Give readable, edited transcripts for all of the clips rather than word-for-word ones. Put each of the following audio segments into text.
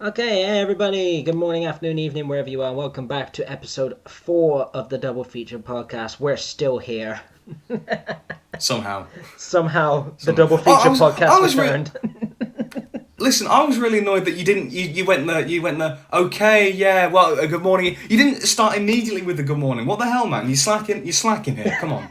Okay, hey everybody. Good morning, afternoon, evening, wherever you are. Welcome back to episode 4 of the Double Feature podcast. We're still here. Somehow. Somehow the Somehow. Double I Feature was, I podcast was returned. Listen, I was really annoyed that you didn't. You went there. You went there. Okay, yeah. Well, good morning. You didn't start immediately with the good morning. What the hell, man? You slacking. You're slacking here. Come on.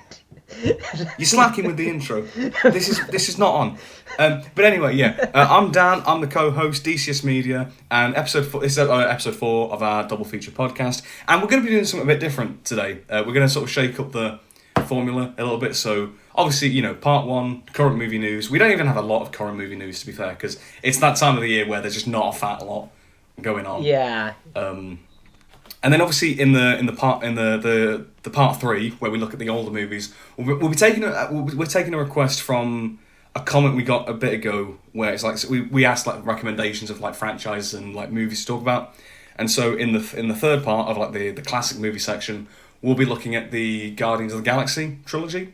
You're slacking with the intro. This is not on. But anyway, yeah. I'm Dan. I'm the co-host, DCS Media, and episode 4. This is episode 4 of our double feature podcast, and we're going to be doing something a bit different today. We're going to sort of shake up the formula a little bit. So obviously, part 1, current movie news. We don't even have a lot of current movie news, to be fair, because it's that time of the year where there's just not a fat lot going on. Yeah. And then obviously in the part 3 where we look at the older movies, we'll be taking we're taking a request from a comment we got a bit ago where it's like we asked like recommendations of like franchises and like movies to talk about, and so in the third part of like the classic movie section, we'll be looking at the Guardians of the Galaxy trilogy.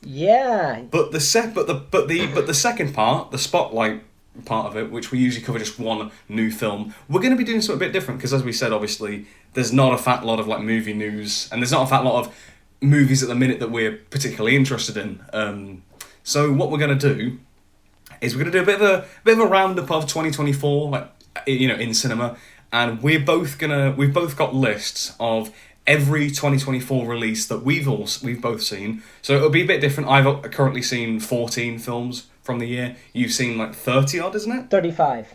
Yeah. But the second part, the spotlight part of it, which we usually cover just one new film, we're going to be doing something a bit different because, as we said, obviously there's not a fat lot of like movie news, and there's not a fat lot of movies at the minute that we're particularly interested in. So what we're going to do is we're going to do a bit of a roundup of 2024, like in cinema, and we've both got lists of every 2024 release that we've both seen. So it'll be a bit different. I've currently seen 14 films from the year. You've seen like 30 odd, isn't it? 35.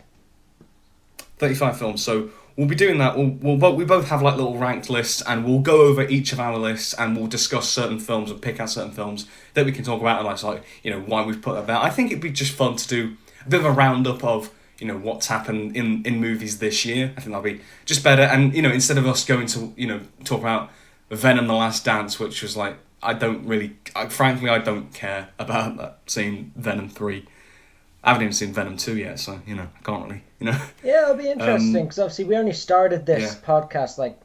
35 films. So we'll be doing that. We both have like little ranked lists, and we'll go over each of our lists, and we'll discuss certain films and pick out certain films that we can talk about, and like why we've put that. I think it'd be just fun to do a bit of a roundup of what's happened in movies this year. I think that'll be just better. And instead of us going to talk about Venom: The Last Dance, which was like frankly I don't care about that. Seeing Venom 3. I haven't even seen Venom 2 yet, so I can't really Yeah, it'll be interesting because obviously we only started this Yeah. podcast like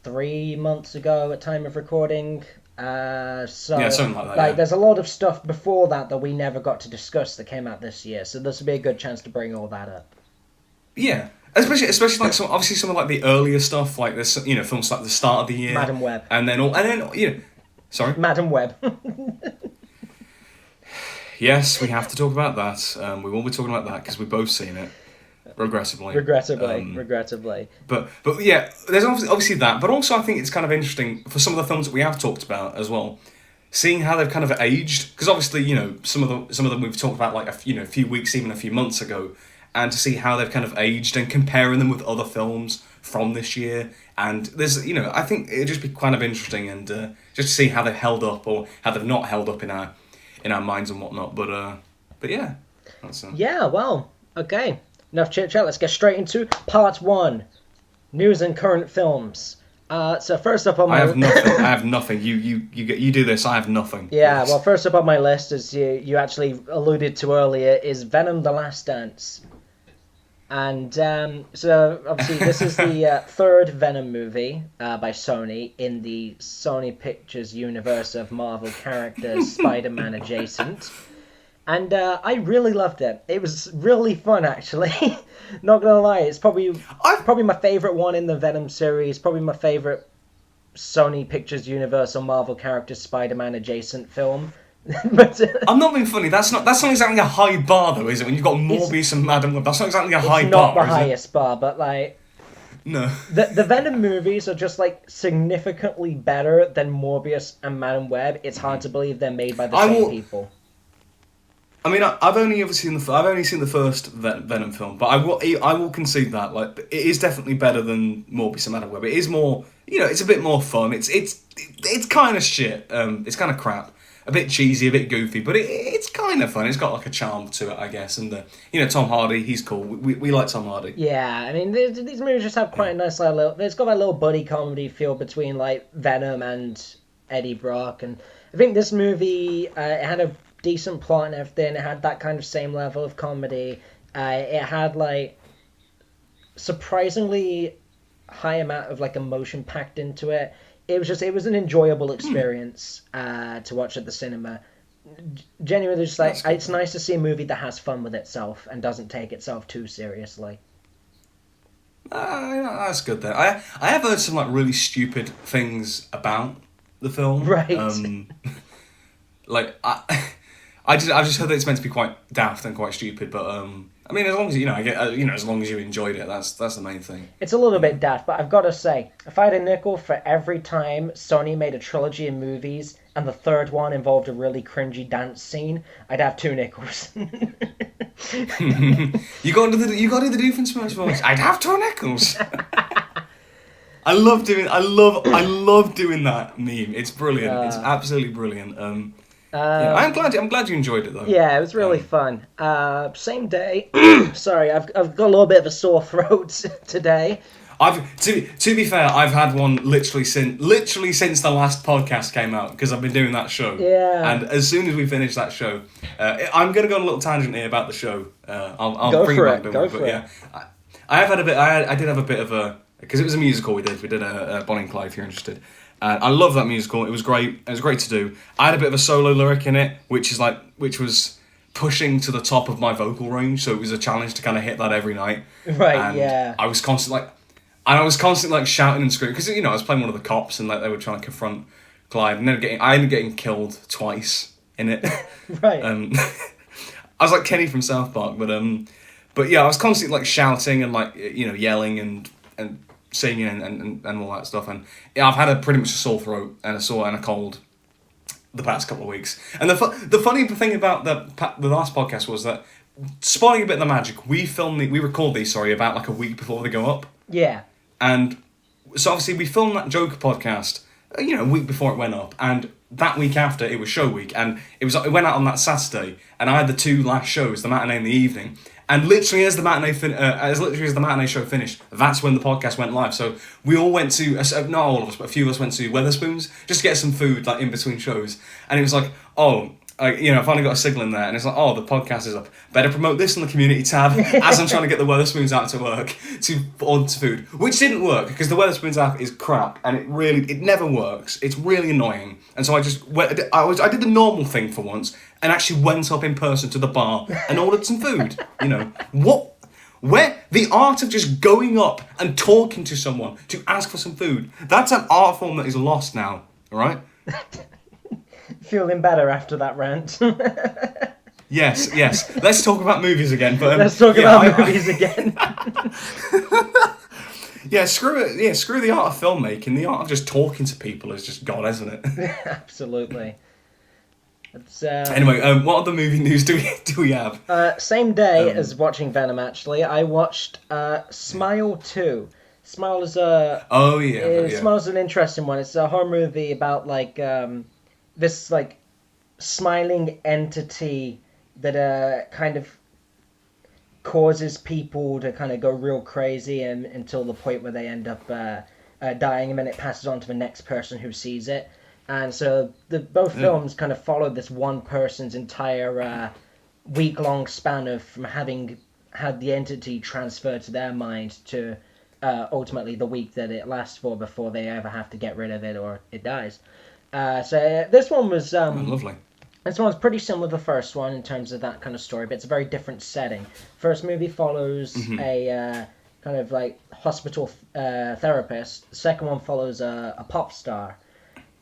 3 months ago at time of recording. So Yeah, something like that, yeah. there's a lot of stuff before that we never got to discuss that came out this year. So this will be a good chance to bring all that up. Yeah, especially like some of like the earlier stuff, like this films like the start of the year, Madam Web. and then sorry, Madam Web. yes, we have to talk about that. We will be talking about that because we've both seen it. Regrettably. But yeah, there's obviously that, but also I think it's kind of interesting for some of the films that we have talked about as well, seeing how they've kind of aged. Because obviously, some of them we've talked about like a few weeks, even a few months ago, and to see how they've kind of aged and comparing them with other films from this year. And there's I think it'd just be kind of interesting and just to see how they've held up or how they've not held up in our minds and whatnot. But yeah, that's Yeah, well, okay. Enough chit chat. Let's get straight into part 1, news and current films. So first up on my I have nothing. You do this. I have nothing. Yeah, well, first up on my list, as you actually alluded to earlier, is Venom: The Last Dance. And so obviously this is the third Venom movie by Sony in the Sony Pictures universe of Marvel characters, Spider-Man adjacent. And I really loved it. It was really fun, actually. Not gonna lie, it's probably my favorite one in the Venom series. Probably my favorite Sony Pictures Universe or Marvel character Spider-Man adjacent film. But I'm not being funny. That's not exactly a high bar, though, is it? When you've got Morbius and Madam Web, that's not exactly a high bar. It's not the highest bar, but like. No. The Venom movies are just like significantly better than Morbius and Madam Web. It's hard to believe they're made by the same people. I mean, I've only seen the first Venom film, but I will concede that like it is definitely better than Morbius and Madam Web. It is more, it's a bit more fun. It's kind of shit. It's kind of crap, a bit cheesy, a bit goofy, but it's kind of fun. It's got like a charm to it, I guess. And Tom Hardy, he's cool. We like Tom Hardy. Yeah, I mean these movies just have quite a nice little. It's got that little buddy comedy feel between like Venom and Eddie Brock, and I think this movie it had a decent plot and everything. It had that kind of same level of comedy. It had like surprisingly high amount of like emotion packed into it. It was an enjoyable experience to watch at the cinema. Genuinely, just like it's nice to see a movie that has fun with itself and doesn't take itself too seriously. That's good then. I have heard some like really stupid things about the film. Right. Like I just heard that it's meant to be quite daft and quite stupid, but I mean, as long as I get as long as you enjoyed it, that's the main thing. It's a little bit daft, but I've got to say, if I had a nickel for every time Sony made a trilogy of movies and the third one involved a really cringy dance scene, I'd have 2 nickels. You got into the Doofenshmirtz voice. I'd have 2 nickels. I love doing that meme. It's brilliant. It's absolutely brilliant. Yeah, I'm glad you enjoyed it though. Yeah, it was really fun. Same day. Sorry, I've got a little bit of a sore throat today. To be fair, I've had one literally since the last podcast came out because I've been doing that show. Yeah. And as soon as we finish that show, I'm gonna go on a little tangent here about the show. I'll Go bring for it back. it. Go for it. Yeah, I have had a bit. I did have a bit of a because it was a musical we did. We did a Bonnie and Clyde. If you're interested. I love that musical. It was great. It was great to do. I had a bit of a solo lyric in it, which was pushing to the top of my vocal range. So it was a challenge to kind of hit that every night. Right. And yeah. I was constantly shouting and screaming because I was playing one of the cops and like they were trying to confront Clyde and I ended up getting killed twice in it. Right. I was like Kenny from South Park, but yeah, I was constantly like shouting and like yelling and singing and all that stuff, and yeah, I've had pretty much a sore throat and a cold the past couple of weeks. And the funny thing about the last podcast was that, spoiling a bit of the magic, we record these about like a week before they go up. Yeah. And so obviously we filmed that Joker podcast a week before it went up, and that week after it was show week, and it went out on that Saturday, and I had the 2 last shows, the matinee and the evening. And literally as the matinee show finished, that's when the podcast went live. So we all went to, not all of us, but a few of us went to Weatherspoons just to get some food like in between shows. And it was like, I finally got a signal in there, and it's like, the podcast is up. Better promote this on the community tab as I'm trying to get the Weatherspoons out to work to order food, which didn't work because the Weatherspoons app is crap and it never works. It's really annoying, and so I did the normal thing for once and actually went up in person to the bar and ordered some food. Where the art of just going up and talking to someone to ask for some food, that's an art form that is lost now, all right? Feeling better after that rant. Yes. Let's talk about movies again. But let's talk about movies again. Yeah, screw it. Yeah, screw the art of filmmaking. The art of just talking to people is just gone, isn't it? Absolutely. Anyway, what other movie news do we have? Same day as watching Venom. Actually, I watched Smile 2. Smile is Smile's an interesting one. It's a horror movie about like this like smiling entity that kind of causes people to kind of go real crazy and until the point where they end up dying, and then it passes on to the next person who sees it. And so both films kind of follow this one person's entire week-long span of from having had the entity transferred to their mind to ultimately the week that it lasts for before they ever have to get rid of it or it dies. So this one was lovely. This one's pretty similar to the first one in terms of that kind of story, but it's a very different setting. First movie follows a kind of like hospital therapist. The second one follows a pop star.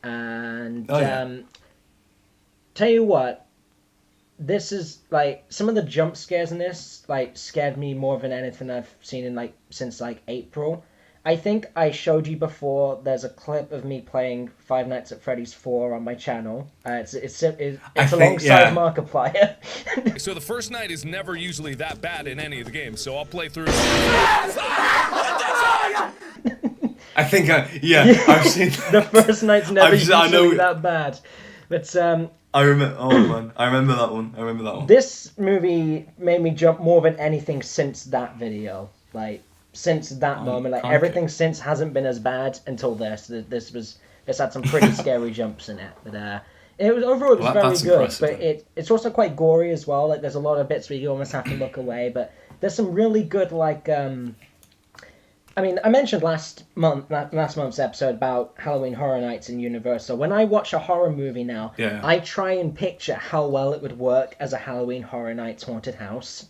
And tell you what, this is like some of the jump scares in this like scared me more than anything I've seen in since April. I think I showed you before. There's a clip of me playing Five Nights at Freddy's 4 on my channel. It's alongside Markiplier. So the first night is never usually that bad in any of the games. So I'll play through. I think, I've seen the first night's never usually that bad. But I remember. Oh man, I remember that one. This movie made me jump more than anything since that video. Since that moment, everything since hasn't been as bad until this. This had some pretty scary jumps in it, but it was very good. But it's also quite gory as well. There's a lot of bits where you almost have to look away, but there's some really good I mean, I mentioned last month's episode about Halloween Horror Nights in Universal. When I watch a horror movie now, I try and picture how well it would work as a Halloween Horror Nights haunted house.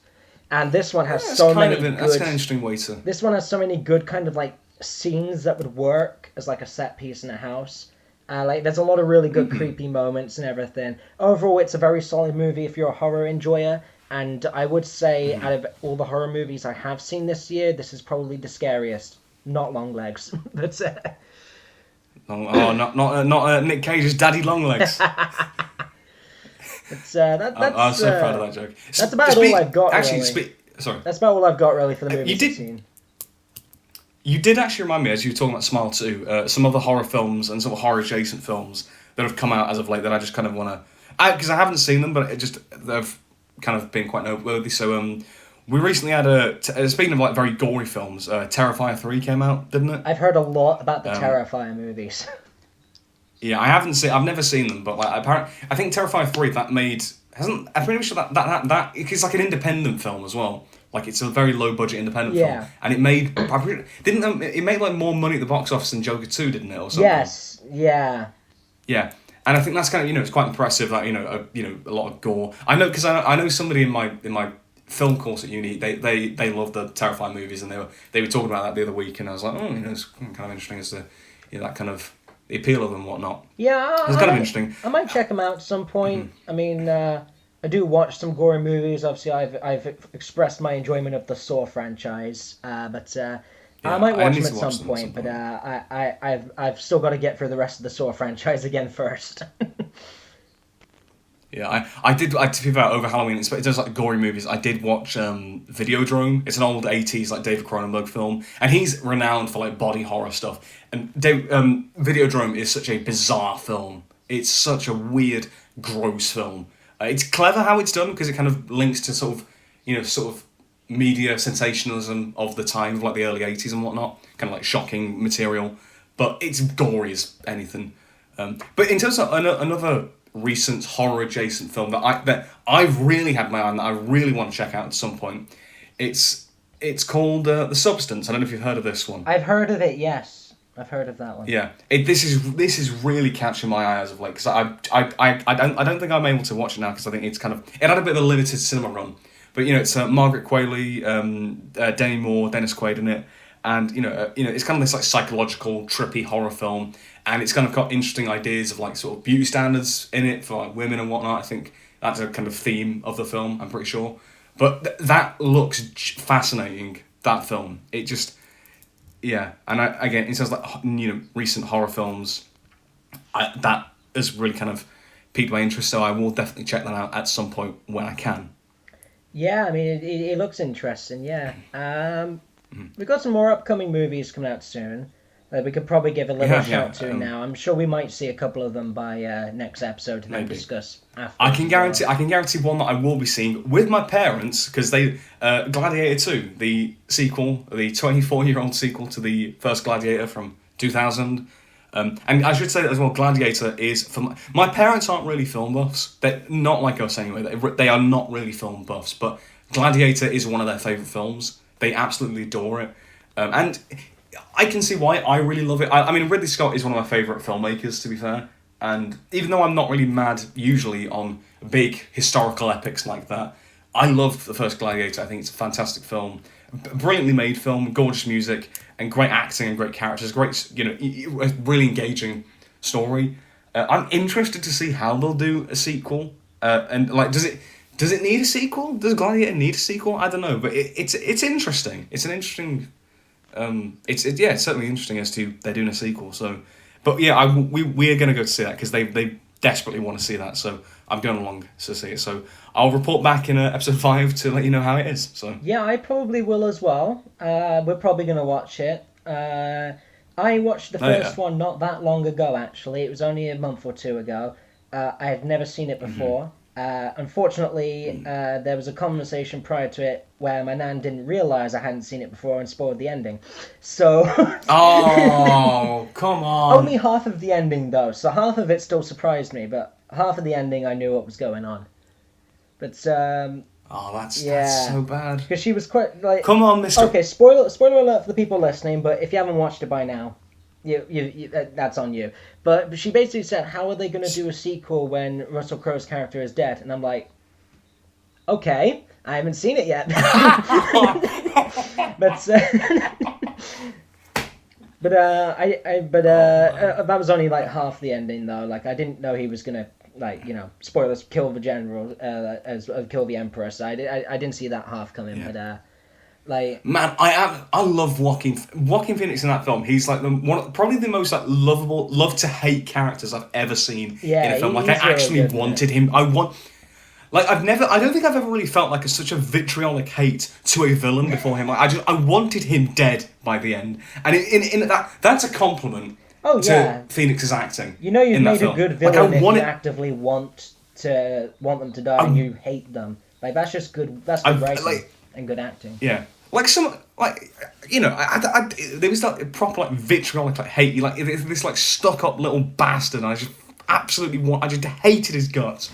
And this one has That's so kind many of that's good. kind of interesting way to. This one has so many good kind of like scenes that would work as like a set piece in a house. Like there's a lot of really good creepy moments and everything. Overall, it's a very solid movie if you're a horror enjoyer. And I would say out of all the horror movies I have seen this year, this is probably the scariest. Not Longlegs, but Not Nick Cage's Daddy Longlegs. it's I'm so proud of that joke. That's about all I've got. Actually, really. sorry. That's about all I've got really for the movies You I've seen. You did actually remind me, as you were talking about Smile 2, some other horror films and sort of horror adjacent films that have come out as of late that I just kind of want to... Because I haven't seen them, but they've kind of been quite noteworthy. So we recently had speaking of like very gory films, Terrifier 3 came out, didn't it? I've heard a lot about the Terrifier movies. Yeah, I've never seen them, but like apparently, I think Terrifier 3 I'm pretty sure that it's like an independent film as well. Like it's a very low budget independent film, and it made it made like more money at the box office than Joker 2, didn't it? Or something? Yes, yeah. Yeah, and I think that's kind of it's quite impressive that a lot of gore. I know because I know somebody in my film course at uni, they love the Terrifying movies, and they were talking about that the other week, and I was like, it's kind of interesting as to that kind of the appeal of them and whatnot. Yeah, it's kind of interesting. I might check them out at some point. I mean, I do watch some gory movies. Obviously, I've expressed my enjoyment of the Saw franchise, but I might watch them at some point. But I've still got to get through the rest of the Saw franchise again first. Yeah, I did. To be fair, over Halloween, it does like gory movies. I did watch Videodrome. It's an old '80s like David Cronenberg film, and he's renowned for like body horror stuff. And Videodrome is such a bizarre film. It's such a weird, gross film. It's clever how it's done because it kind of links to sort of media sensationalism of the time, of like the early '80s and whatnot, kind of like shocking material. But it's gory as anything. But in terms of another recent horror adjacent film that I've really had my eye on, that I really want to check out at some point, it's called The Substance. I don't know if you've heard of this one. I've heard of it. Yes. I've heard of that one. Yeah, this is really catching my eye as of late, because I don't think I'm able to watch it now because I think it had a bit of a limited cinema run, but it's Margaret Qualley, Demi Moore, Dennis Quaid in it, and it's kind of this like psychological trippy horror film, and it's kind of got interesting ideas of like sort of beauty standards in it for like women and whatnot. I think that's a kind of theme of the film, I'm pretty sure, but that looks fascinating. That film, it just. Yeah, and again, in terms of like, recent horror films, that has really kind of piqued my interest, so I will definitely check that out at some point when I can. Yeah, I mean, it looks interesting, yeah. We've got some more upcoming movies coming out soon that we could probably give a little shout to now. I'm sure we might see a couple of them by next episode to then discuss after. I can guarantee one that I will be seeing with my parents, because they Gladiator 2, the sequel, the 24-year-old sequel to the first Gladiator from 2000. And I should say that as well, Gladiator is for my parents aren't really film buffs. They're not like us anyway. They are not really film buffs, but Gladiator is one of their favourite films. They absolutely adore it, and I can see why. I really love it. I mean, Ridley Scott is one of my favourite filmmakers, to be fair. And even though I'm not really mad usually on big historical epics like that, I loved the first Gladiator. I think it's a fantastic film, brilliantly made film, gorgeous music, and great acting and great characters. Great, a really engaging story. I'm interested to see how they'll do a sequel. And like, does it need a sequel? Does Gladiator need a sequel? I don't know, but it's interesting. It's an interesting. It's certainly interesting as to they're doing a sequel. So, but yeah, we are going to go to see that because they desperately want to see that. So I'm going along to see it. So I'll report back in episode 5 to let you know how it is. So yeah, I probably will as well. We're probably going to watch it. I watched the first one not that long ago. Actually, it was only a month or two ago. I had never seen it before. Mm-hmm. Unfortunately, there was a conversation prior to it where my nan didn't realise I hadn't seen it before and spoiled the ending. So... Oh, come on. Only half of the ending, though. So half of it still surprised me, but half of the ending I knew what was going on. But, that's so bad. Because she was quite, like... Come on, Mr... Okay, spoiler alert for the people listening, but if you haven't watched it by now, you that's on you. But she basically said, how are they going to do a sequel when Russell Crowe's character is dead? And I'm like, okay. I haven't seen it yet. But that was only like half the ending though. Like I didn't know he was gonna spoilers, kill the general kill the emperor. So I didn't see that half coming. Yeah. But like man, I love Joaquin Phoenix in that film. He's like probably the most like lovable, love to hate characters I've ever seen in a film. Like I actually really good, wanted him. I don't think I've ever really felt like such a vitriolic hate to a villain before him. Like I wanted him dead by the end, and in that's a compliment to Phoenix's acting. You know you've made a good villain if you wanted... actively want them to die and you hate them. Like that's just good. That's good writing and good acting. Yeah, like there was that proper like vitriolic like hate. Like this like stuck up little bastard. And I just absolutely I just hated his guts.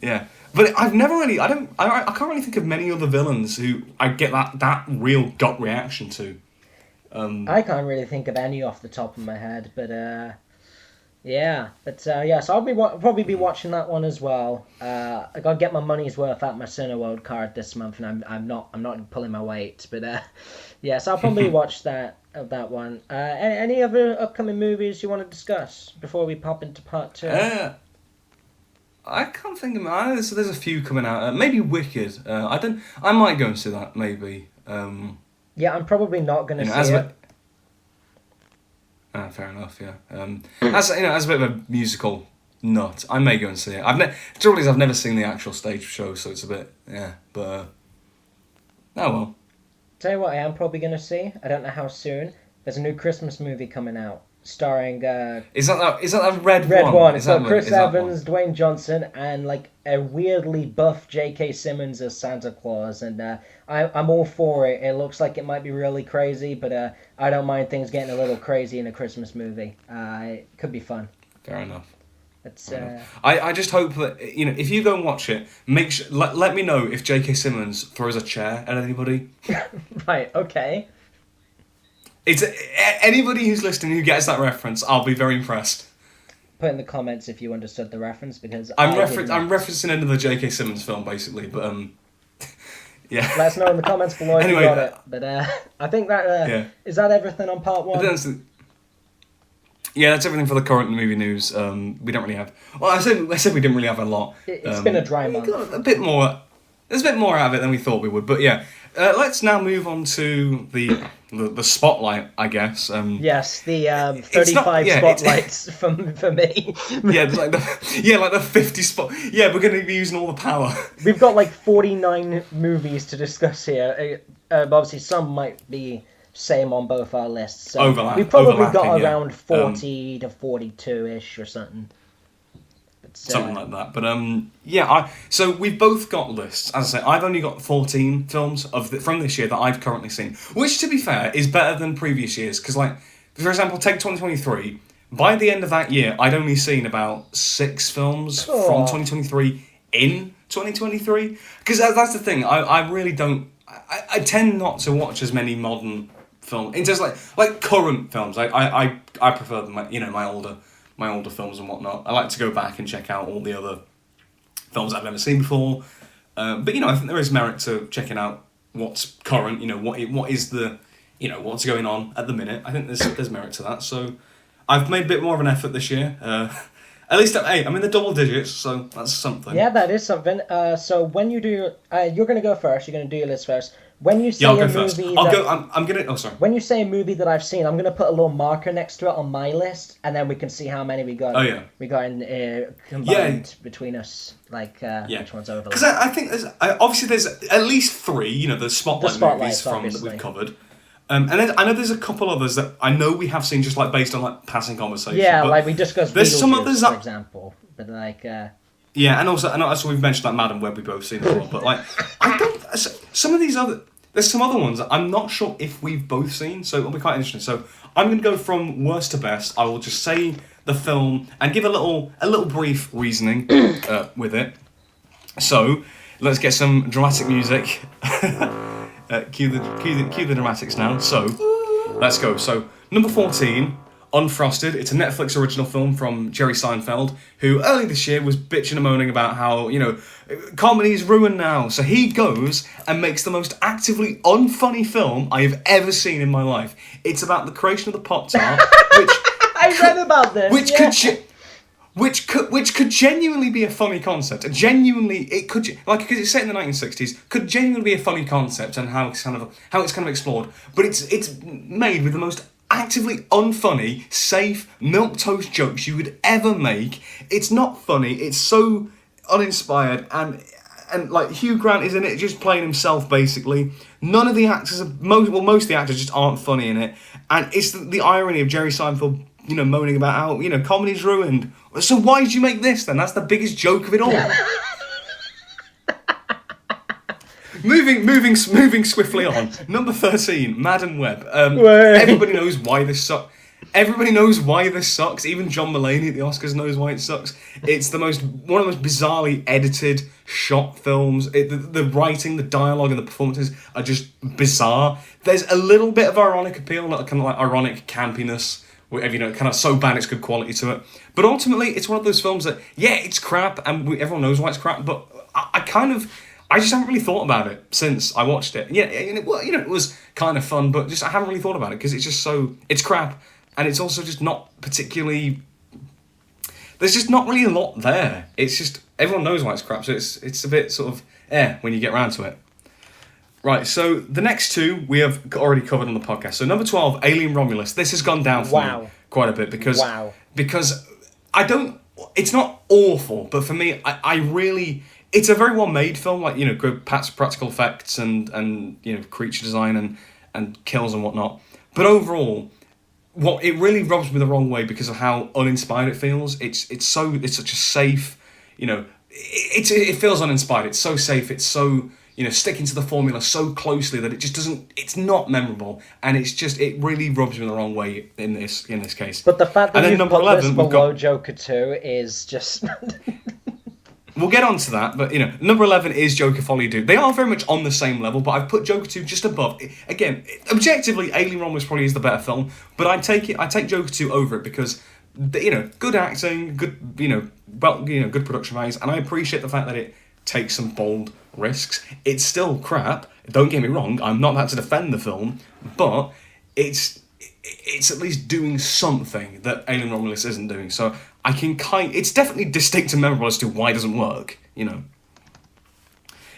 Yeah, but I've never really. I can't really think of many other villains who I get that real gut reaction to. I can't really think of any off the top of my head, but yeah. So I'll probably be watching that one as well. I gotta get my money's worth out my Cineworld card this month, and I'm not pulling my weight, but so I'll probably watch that one. Any other upcoming movies you want to discuss before we pop into part 2? I can't think of. I know there's a few coming out. Maybe Wicked. I might go and see that. Maybe. Yeah, I'm probably not going to see it. Fair enough. Yeah. As a bit of a musical nut, I may go and see it. I've never seen the actual stage show, so it's a bit But oh well. Tell you what, I am probably going to see. I don't know how soon. There's a new Christmas movie coming out. Starring is that a red one? It's got Chris Evans, Dwayne Johnson, and like a weirdly buff J.K. Simmons as Santa Claus, and I'm all for it. It looks like it might be really crazy, but I don't mind things getting a little crazy in a Christmas movie. It could be fun. Fair enough. It's I just hope that if you go and watch it, let me know if J.K. Simmons throws a chair at anybody. Right. Okay. It's anybody who's listening who gets that reference. I'll be very impressed. Put in the comments if you understood the reference, because I'm referencing another J.K. Simmons film basically, but yeah. Let us know in the comments below if you got it. But I think that is that everything on part 1. That's everything for the current movie news. We don't really have. Well, I said we didn't really have a lot. It's been a dry month. Got a bit more. There's a bit more out of it than we thought we would, but yeah. Let's now move on to the spotlight, I guess. Yes, the 35 spotlights for me. like the 50 spot. Yeah, we're going to be using all the power. We've got like 49 movies to discuss here. Obviously, some might be same on both our lists. So we probably got around 40 to 42-ish or something. Something like that, but so we've both got lists. As I say, I've only got 14 films from this year that I've currently seen, which, to be fair, is better than previous years. Because, like, for example, take 2023. By the end of that year, I'd only seen about 6 films from 2023 in 2023. Because that's the thing. I really don't. I tend not to watch as many modern films. In terms of like current films, I prefer my older films and whatnot. I like to go back and check out all the other films I've never seen before. But I think there is merit to checking out what's current. What is the what's going on at the minute. I think there's merit to that. So I've made a bit more of an effort this year. At least I'm in the double digits, so that's something. Yeah, that is something. So when you do, you're going to go first. You're going to do your list first. When you say I'll go a first. movie, I'm gonna. Oh, sorry. When you say a movie that I've seen, I'm gonna put a little marker next to it on my list, and then we can see how many we got. Oh yeah. We got in combined between us, which one's over. Because I think there's at least 3. The spotlight movies that we've covered. And then I know there's a couple others that I know we have seen just based on passing conversation. Yeah, like we discussed. There's some others for example, but Yeah, and also we've mentioned Madam Web we've both seen as well. But I don't. Some of these other. There's some other ones that I'm not sure if we've both seen, so it'll be quite interesting. So I'm going to go from worst to best. I will just say the film and give a little brief reasoning with it. So let's get some dramatic music. Cue the dramatics now. So let's go. So number 14, Unfrosted. It's a Netflix original film from Jerry Seinfeld, who early this year was bitching and moaning about how, comedy's ruined now. So he goes and makes the most actively unfunny film I have ever seen in my life. It's about the creation of the Pop-Tart, which... I read about this. Which could genuinely be a funny concept. It could, because it's set in the 1960s, could genuinely be a funny concept and how it's kind of explored. But it's made with the most actively unfunny, safe, milquetoast jokes you could ever make. It's not funny. It's so uninspired, and like Hugh Grant is in it just playing himself basically. None of the actors, most of the actors just aren't funny in it, and it's the irony of Jerry Seinfeld, moaning about how comedy's ruined. So why did you make this then? That's the biggest joke of it all. Moving swiftly on. Number 13, Madam Web. Everybody knows why this sucks. Everybody knows why this sucks. Even John Mulaney at the Oscars knows why it sucks. It's one of the most bizarrely edited, shot films. The writing, the dialogue, and the performances are just bizarre. There's a little bit of ironic appeal, kind of like ironic campiness, whatever, kind of so bad it's good quality to it. But ultimately, it's one of those films that, it's crap, and everyone knows why it's crap. But I just haven't really thought about it since I watched it. Yeah, and it was kind of fun, but I haven't really thought about it because it's just it's crap. And it's also just not particularly... There's just not really a lot there. It's just... Everyone knows why it's crap, so it's a bit sort of... when you get around to it. Right, so the next two we have already covered on the podcast. So number 12, Alien Romulus. This has gone down for me quite a bit because I don't... It's not awful, but for me, I really... It's a very well-made film, like, good practical effects and creature design and kills and whatnot. But overall... it really rubs me the wrong way because of how uninspired it feels. It's such a safe, it feels uninspired. It's so safe. It's so, sticking to the formula so closely that it just doesn't. It's not memorable, and it really rubs me the wrong way in this case. But the fact that you've put this below Joker 2 is just. We'll get on to that, but, number 11 is Joker Folly Dude. They are very much on the same level, but I've put Joker 2 just above. Again, objectively, Alien Romulus probably is the better film, but I take Joker 2 over it because, good acting, good, good production values, and I appreciate the fact that it takes some bold risks. It's still crap, don't get me wrong, I'm not that to defend the film, but it's at least doing something that Alien Romulus isn't doing, so I can it's definitely distinct and memorable as to why it doesn't work,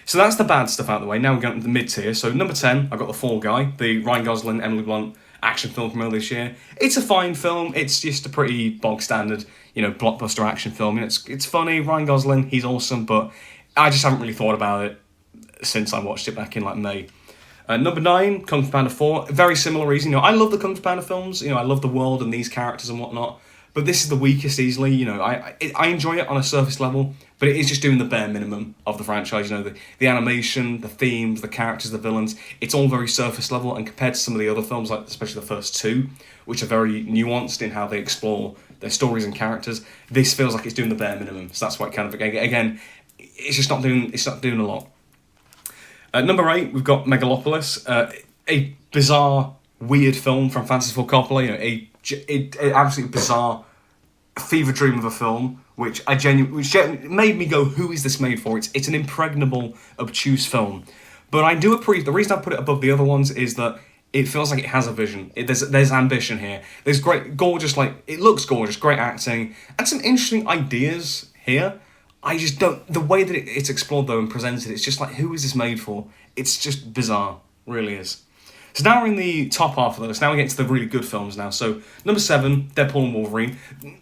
So that's the bad stuff out of the way. Now we're going to the mid-tier. So number 10, I've got The Fall Guy, the Ryan Gosling, Emily Blunt action film from earlier this year. It's a fine film. It's just a pretty bog-standard, blockbuster action film. It's funny. Ryan Gosling, he's awesome, but I just haven't really thought about it since I watched it back in, May. Number 9, Kung Fu Panda 4. Very similar reason. I love the Kung Fu Panda films. I love the world and these characters and whatnot. But this is the weakest easily. I enjoy it on a surface level, but it is just doing the bare minimum of the franchise. The animation, the themes, the characters, the villains. It's all very surface level, and compared to some of the other films, like especially the first two, which are very nuanced in how they explore their stories and characters, this feels like it's doing the bare minimum. So that's why it kind of, again, it's just not doing. It's not doing a lot. Number 8, we've got Megalopolis, a bizarre, weird film from Francis Ford Coppola. A absolutely bizarre fever dream of a film, which made me go, "Who is this made for?" It's an impregnable, obtuse film, but I do appreciate. The reason I put it above the other ones is that it feels like it has a vision. There's ambition here. There's gorgeous, it looks gorgeous, great acting, and some interesting ideas here. I just don't... The way that it's explored, though, and presented, it's just who is this made for? It's just bizarre. Really is. So now we're in the top half of the list. Now we get to the really good films now. So, number 7, Deadpool and Wolverine.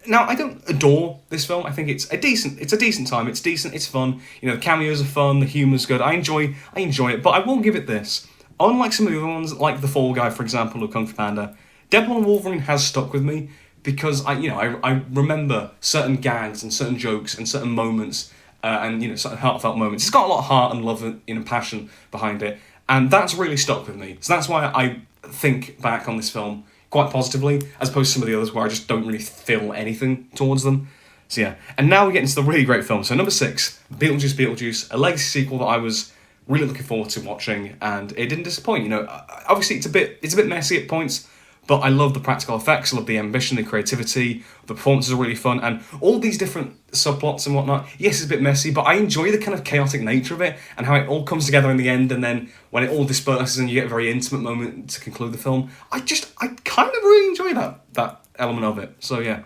Now, I don't adore this film. I think it's a decent time. It's decent, it's fun. The cameos are fun, the humour's good. I enjoy it, but I will give it this. Unlike some of the other ones, like The Fall Guy, for example, or Kung Fu Panda, Deadpool and Wolverine has stuck with me. Because I remember certain gags and certain jokes and certain moments and certain heartfelt moments. It's got a lot of heart and love and passion behind it, and that's really stuck with me. So that's why I think back on this film quite positively, as opposed to some of the others where I just don't really feel anything towards them. So yeah, and now we get into the really great film. So number 6, Beetlejuice, a legacy sequel that I was really looking forward to watching, and it didn't disappoint. Obviously it's a bit messy at points. But I love the practical effects, I love the ambition, the creativity, the performances are really fun, and all these different subplots and whatnot. Yes, it's a bit messy, but I enjoy the kind of chaotic nature of it, and how it all comes together in the end, and then when it all disperses and you get a very intimate moment to conclude the film, I kind of really enjoy that element of it. So yeah.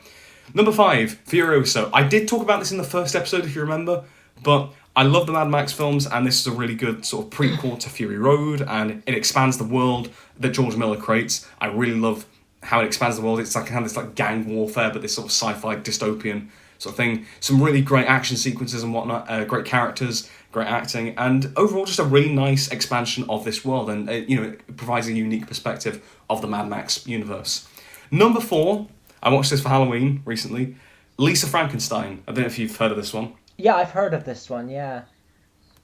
Number 5, Furiosa. I did talk about this in the first episode, if you remember, but I love the Mad Max films, and this is a really good sort of prequel to Fury Road, and it expands the world that George Miller creates. I really love how it expands the world. It's like kind of this like gang warfare, but this sort of sci-fi dystopian sort of thing. Some really great action sequences and whatnot, great characters, great acting, and overall just a really nice expansion of this world, and it provides a unique perspective of the Mad Max universe. Number 4, I watched this for Halloween recently, Lisa Frankenstein. I don't know if you've heard of this one. Yeah, I've heard of this one, yeah.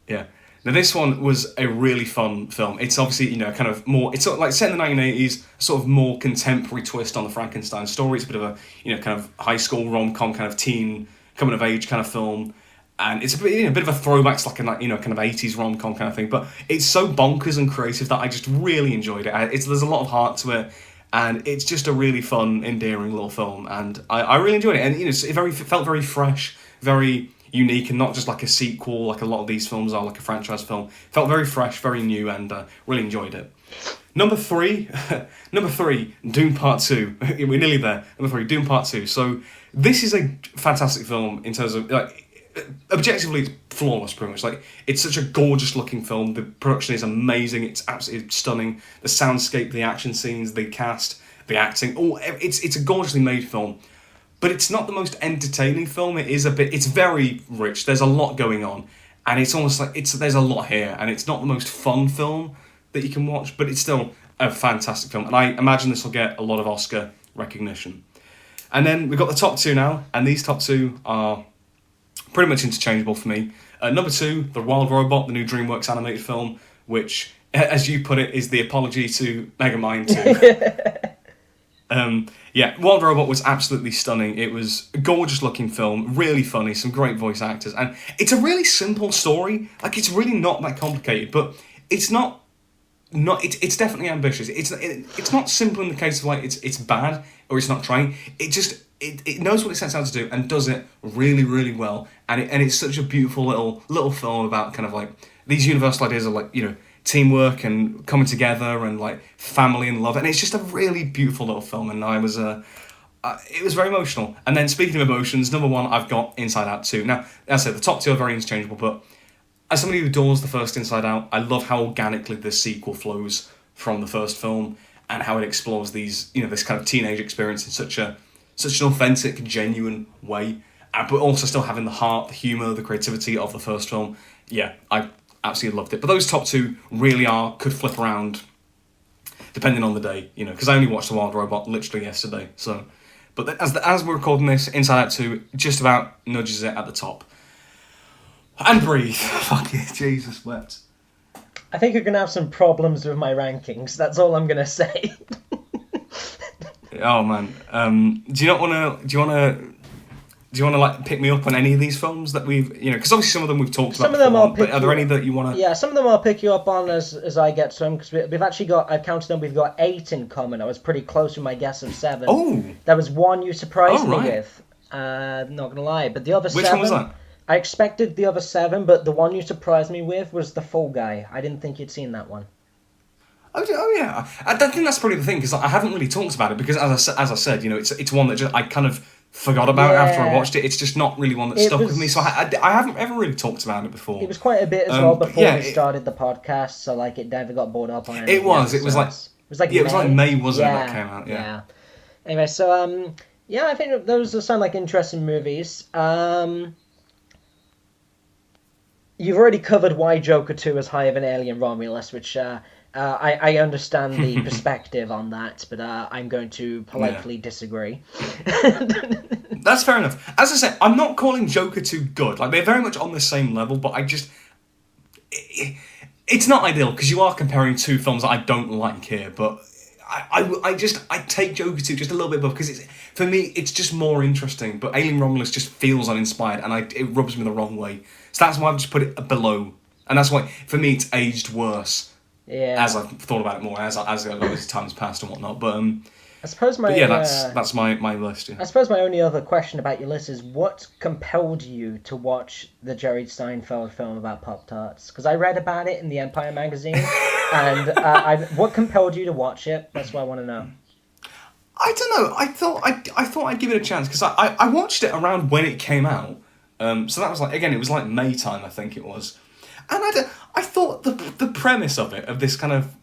Yeah. Now, this one was a really fun film. It's obviously, kind of more... It's sort of like set in the 1980s, sort of more contemporary twist on the Frankenstein story. It's a bit of a, kind of high school rom-com kind of teen coming-of-age kind of film. And it's a bit, a bit of a throwback to like a, kind of 80s rom-com kind of thing. But it's so bonkers and creative that I just really enjoyed it. There's a lot of heart to it. And it's just a really fun, endearing little film. And I really enjoyed it. And, it felt very fresh, very unique, and not just like a sequel like a lot of these films are, like a franchise film. Felt very fresh, very new, and really enjoyed it. Number 3, Doom Part 2. We're nearly there. Number 3, Doom Part 2. So this is a fantastic film in terms of, objectively it's flawless pretty much. Like, it's such a gorgeous looking film. The production is amazing. It's absolutely stunning. The soundscape, the action scenes, the cast, the acting, it's a gorgeously made film. But it's not the most entertaining film. It's very rich. There's a lot going on. And it's almost like, there's a lot here. And it's not the most fun film that you can watch, but it's still a fantastic film. And I imagine this will get a lot of Oscar recognition. And then we've got the top 2 now. And these top 2 are pretty much interchangeable for me. Number 2, The Wild Robot, the new DreamWorks animated film, which, as you put it, is the apology to Megamind 2. Wild Robot was absolutely stunning. It was a gorgeous looking film, really funny, some great voice actors, and it's a really simple story. Like, it's really not that complicated, but it's it's definitely ambitious. It's not simple in the case of like it's bad or it's not trying. It knows what it sets out to do and does it really, really well. And it's such a beautiful little film about kind of like these universal ideas of like, teamwork and coming together and like family and love. And it's just a really beautiful little film. And it was very emotional. And then speaking of emotions, number 1, I've got Inside Out 2. Now, as I said, the top 2 are very interchangeable, but as somebody who adores the first Inside Out, I love how organically the sequel flows from the first film and how it explores these, this kind of teenage experience in such an authentic, genuine way, but also still having the heart, the humour, the creativity of the first film. Yeah, I absolutely loved it. But those top 2 really could flip around depending on the day, because I only watched The Wild Robot literally yesterday. So, but as we're recording this, Inside Out 2 just about nudges it at the top. And Breathe. Fuck it, Jesus wept. I think you're going to have some problems with my rankings. That's all I'm going to say. Oh man, do you want to like pick me up on any of these films that we've, because obviously some of them we've talked about before, but are there any that you want to... Yeah, some of them I'll pick you up on as I get to them, because we've actually got, I've counted them, we've got 8 in common. I was pretty close with my guess of 7. Oh! There was one you surprised me with, not going to lie, but the other 7... Which one was that? I expected the other 7, but the one you surprised me with was The Fall Guy. I didn't think you'd seen that one. Oh yeah, I think that's probably the thing, because I haven't really talked about it, because as I said, it's one that I kind of forgot about after I watched it. It's just not really one that stuck with me, so I haven't ever really talked about it before. It was quite a bit as well before we started the podcast, so like it never got brought up on anything. It was like May, wasn't it, that came out? Yeah. Anyway, so I think those sound like interesting movies. You've already covered why Joker 2 is higher than Alien Romulus, which I understand the perspective on that, but I'm going to politely disagree. That's fair enough. As I said, I'm not calling Joker 2 good. Like, they're very much on the same level, but it's not ideal, because you are comparing 2 films that I don't like here, but I take Joker 2 just a little bit above, because for me, it's just more interesting, but Alien Romulus just feels uninspired, and it rubs me the wrong way. So that's why I've just put it below. And that's why, for me, it's aged worse. Yeah. As I've thought about it more, as time's passed and whatnot. But I suppose But yeah, that's my list. Yeah. I suppose my only other question about your list is what compelled you to watch the Jerry Seinfeld film about Pop Tarts? Because I read about it in the Empire magazine, and what compelled you to watch it? That's what I want to know. I don't know. I thought I'd give it a chance because I watched it around when it came out. So that was like, again, it was like May time, I think it was, and I thought the premise of it, of this kind of,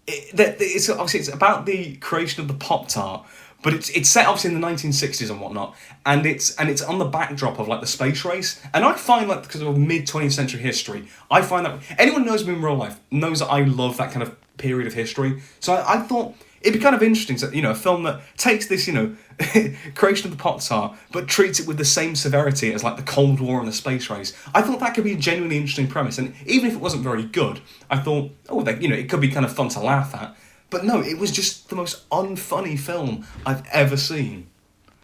it's obviously it's about the creation of the Pop Tart, but it's set obviously in the 1960s and whatnot, and it's on the backdrop of like the space race, and I find like because of mid 20th century history, I find that anyone who knows me in real life knows that I love that kind of period of history. So I thought it'd be kind of interesting to, a film that takes this, creation of the Pop Tart, but treats it with the same severity as like the Cold War and the space race. I thought that could be a genuinely interesting premise, and even if it wasn't very good, I thought, it could be kind of fun to laugh at. But no, it was just the most unfunny film I've ever seen.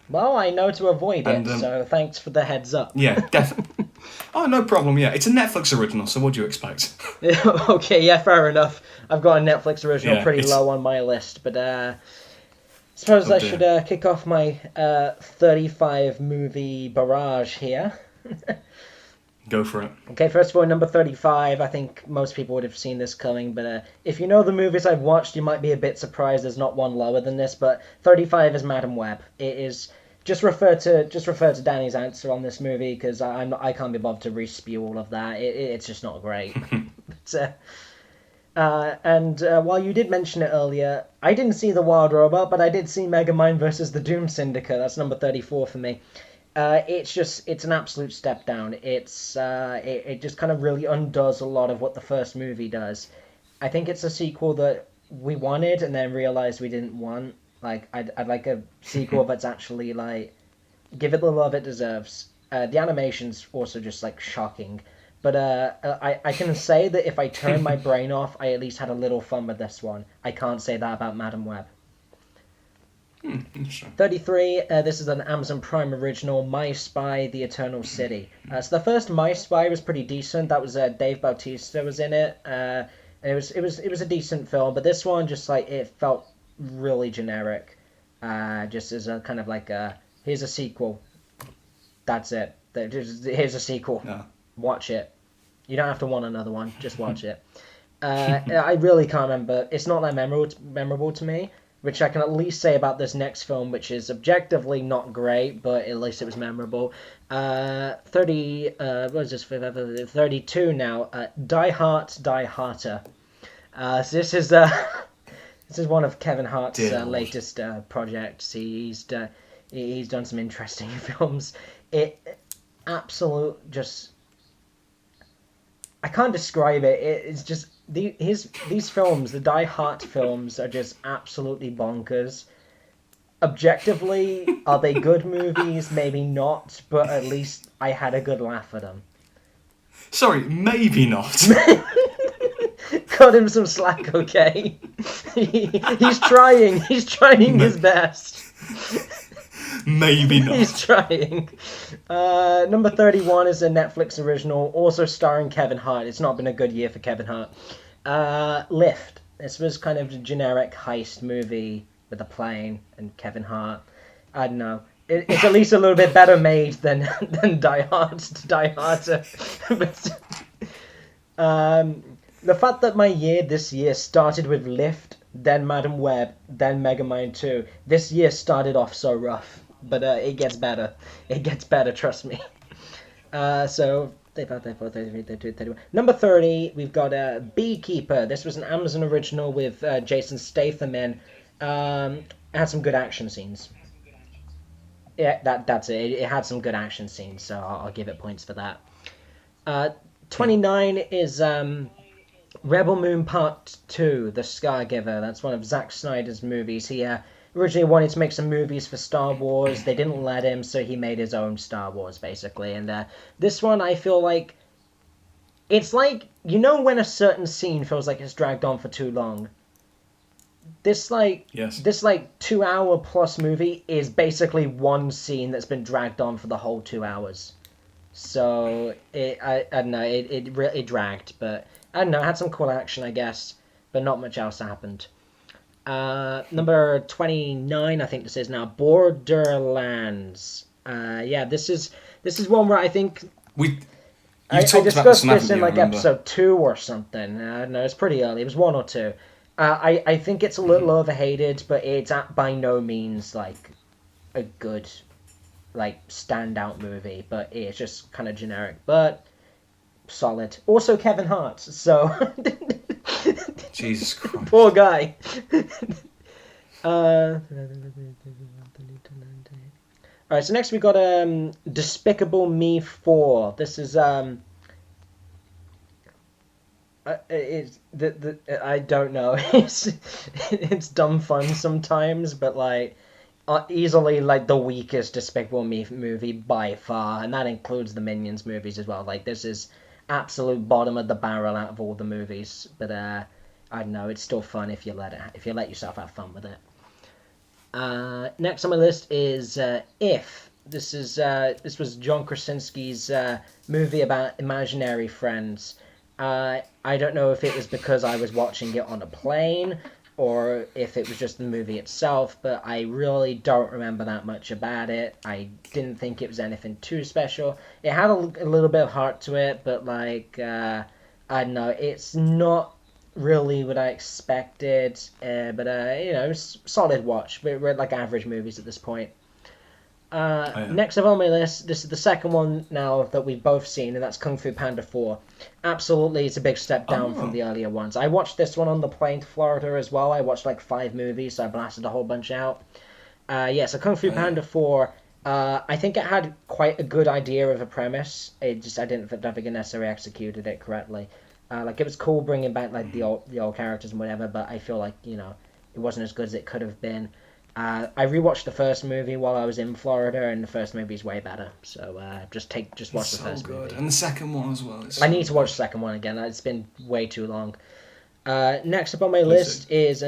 Well, I know to avoid it, so thanks for the heads up. Yeah, definitely. Oh, no problem, yeah. It's a Netflix original, so what do you expect? Okay, yeah, fair enough. I've got a Netflix original pretty low on my list, but suppose I should kick off my 35 movie barrage here. Go for it. Okay, first of all, number 35. I think most people would have seen this coming, but if you know the movies I've watched, you might be a bit surprised there's not one lower than this, but 35 is Madam Web. It is... Just refer to Danny's answer on this movie, because I can't be bothered to re-spew all of that. It's just not great. While you did mention it earlier, I didn't see The Wild Robot, but I did see Megamind versus the Doom Syndicate. That's number 34 for me. It's an absolute step down. It just kind of really undoes a lot of what the first movie does. I think it's a sequel that we wanted and then realized we didn't want. Like, I'd like a sequel that's actually, like, give it the love it deserves. The animation's also just, like, shocking. But I can say that if I turn my brain off, I at least had a little fun with this one. I can't say that about Madam Web. 33, this is an Amazon Prime original, My Spy, The Eternal City. So the first My Spy was pretty decent. That was Dave Bautista was in it. And it was a decent film, but this one just, like, it felt really generic, just as a kind of like here's a sequel, that's it, here's a sequel. Watch it, you don't have to want another one, just watch it. I really can't remember, it's not that memorable to me, which I can at least say about this next film, which is objectively not great, but at least it was memorable. 32 now. Die Hart, Die Harter. So this is this is one of Kevin Hart's latest projects. He's done some interesting films. I can't describe it. It's just these films, the Die Hart films, are just absolutely bonkers. Objectively, are they good movies? Maybe not, but at least I had a good laugh at them. Sorry, maybe not. Cut him some slack, okay? He's trying his best. Maybe not. He's trying. Number 31 is a Netflix original, also starring Kevin Hart. It's not been a good year for Kevin Hart. Lift. This was kind of a generic heist movie with a plane and Kevin Hart. I don't know. It's at least a little bit better made than Die Hard. The fact that my this year started with Lift, then Madam Web, then Megamind 2. This year started off so rough, but it gets better. It gets better, trust me. So, 34, 33, 32, 31. Number 30, we've got Beekeeper. This was an Amazon original with Jason Statham in. It had some good action scenes. Yeah, that's it. It had some good action scenes, so I'll give it points for that. 29 is Rebel Moon Part 2, The Scargiver. That's one of Zack Snyder's movies. He originally wanted to make some movies for Star Wars. They didn't let him, so he made his own Star Wars, basically. And this one, I feel like... It's like, you know when a certain scene feels like it's dragged on for too long? This 2-hour plus movie is basically one scene that's been dragged on for the whole 2 hours. So, I don't know, it dragged, but... I don't know, it had some cool action, I guess, but not much else happened. Number 29, I think this is now, Borderlands. Yeah, this is one where I think You I talked about this discussed one, this haven't in you? I like remember. episode 2 or something. No, it's pretty early. It was 1 or 2. I think it's a little overhated, but it's by no means like a good like standout movie. But it's just kind of generic, but solid. Also Kevin Hart, so Jesus poor Christ. guy. All right, so next we got Despicable Me 4. This is it's I don't know. It's dumb fun sometimes, but like easily like the weakest Despicable Me movie by far, and that includes the Minions movies as well. Like this is absolute bottom of the barrel out of all the movies, but I don't know. It's still fun if you let yourself have fun with it. Next on my list is If. This was John Krasinski's movie about imaginary friends. I don't know if it was because I was watching it on a plane or if it was just the movie itself, but I really don't remember that much about it. I didn't think it was anything too special. It had a little bit of heart to it, but like I don't know, it's not really what I expected. But it's solid watch. We're like average movies at this point. Oh, yeah. Next up on my list, this is the second one now that we've both seen, and that's Kung Fu Panda 4. Absolutely, it's a big step down from Oh. the earlier ones. I watched this one on the plane to Florida as well. I watched like 5 movies, so I blasted a whole bunch out. So Kung Fu Oh, yeah. Panda 4, I think it had quite a good idea of a premise. I don't think it necessarily executed it correctly. Like it was cool bringing back like the old characters and whatever, but I feel like it wasn't as good as it could have been. I rewatched the first movie while I was in Florida, and the first movie is way better. So just watch It's the so first good. movie. And the second one as well. I need to watch the second one again. It's been way too long. Next up on my Is list it? is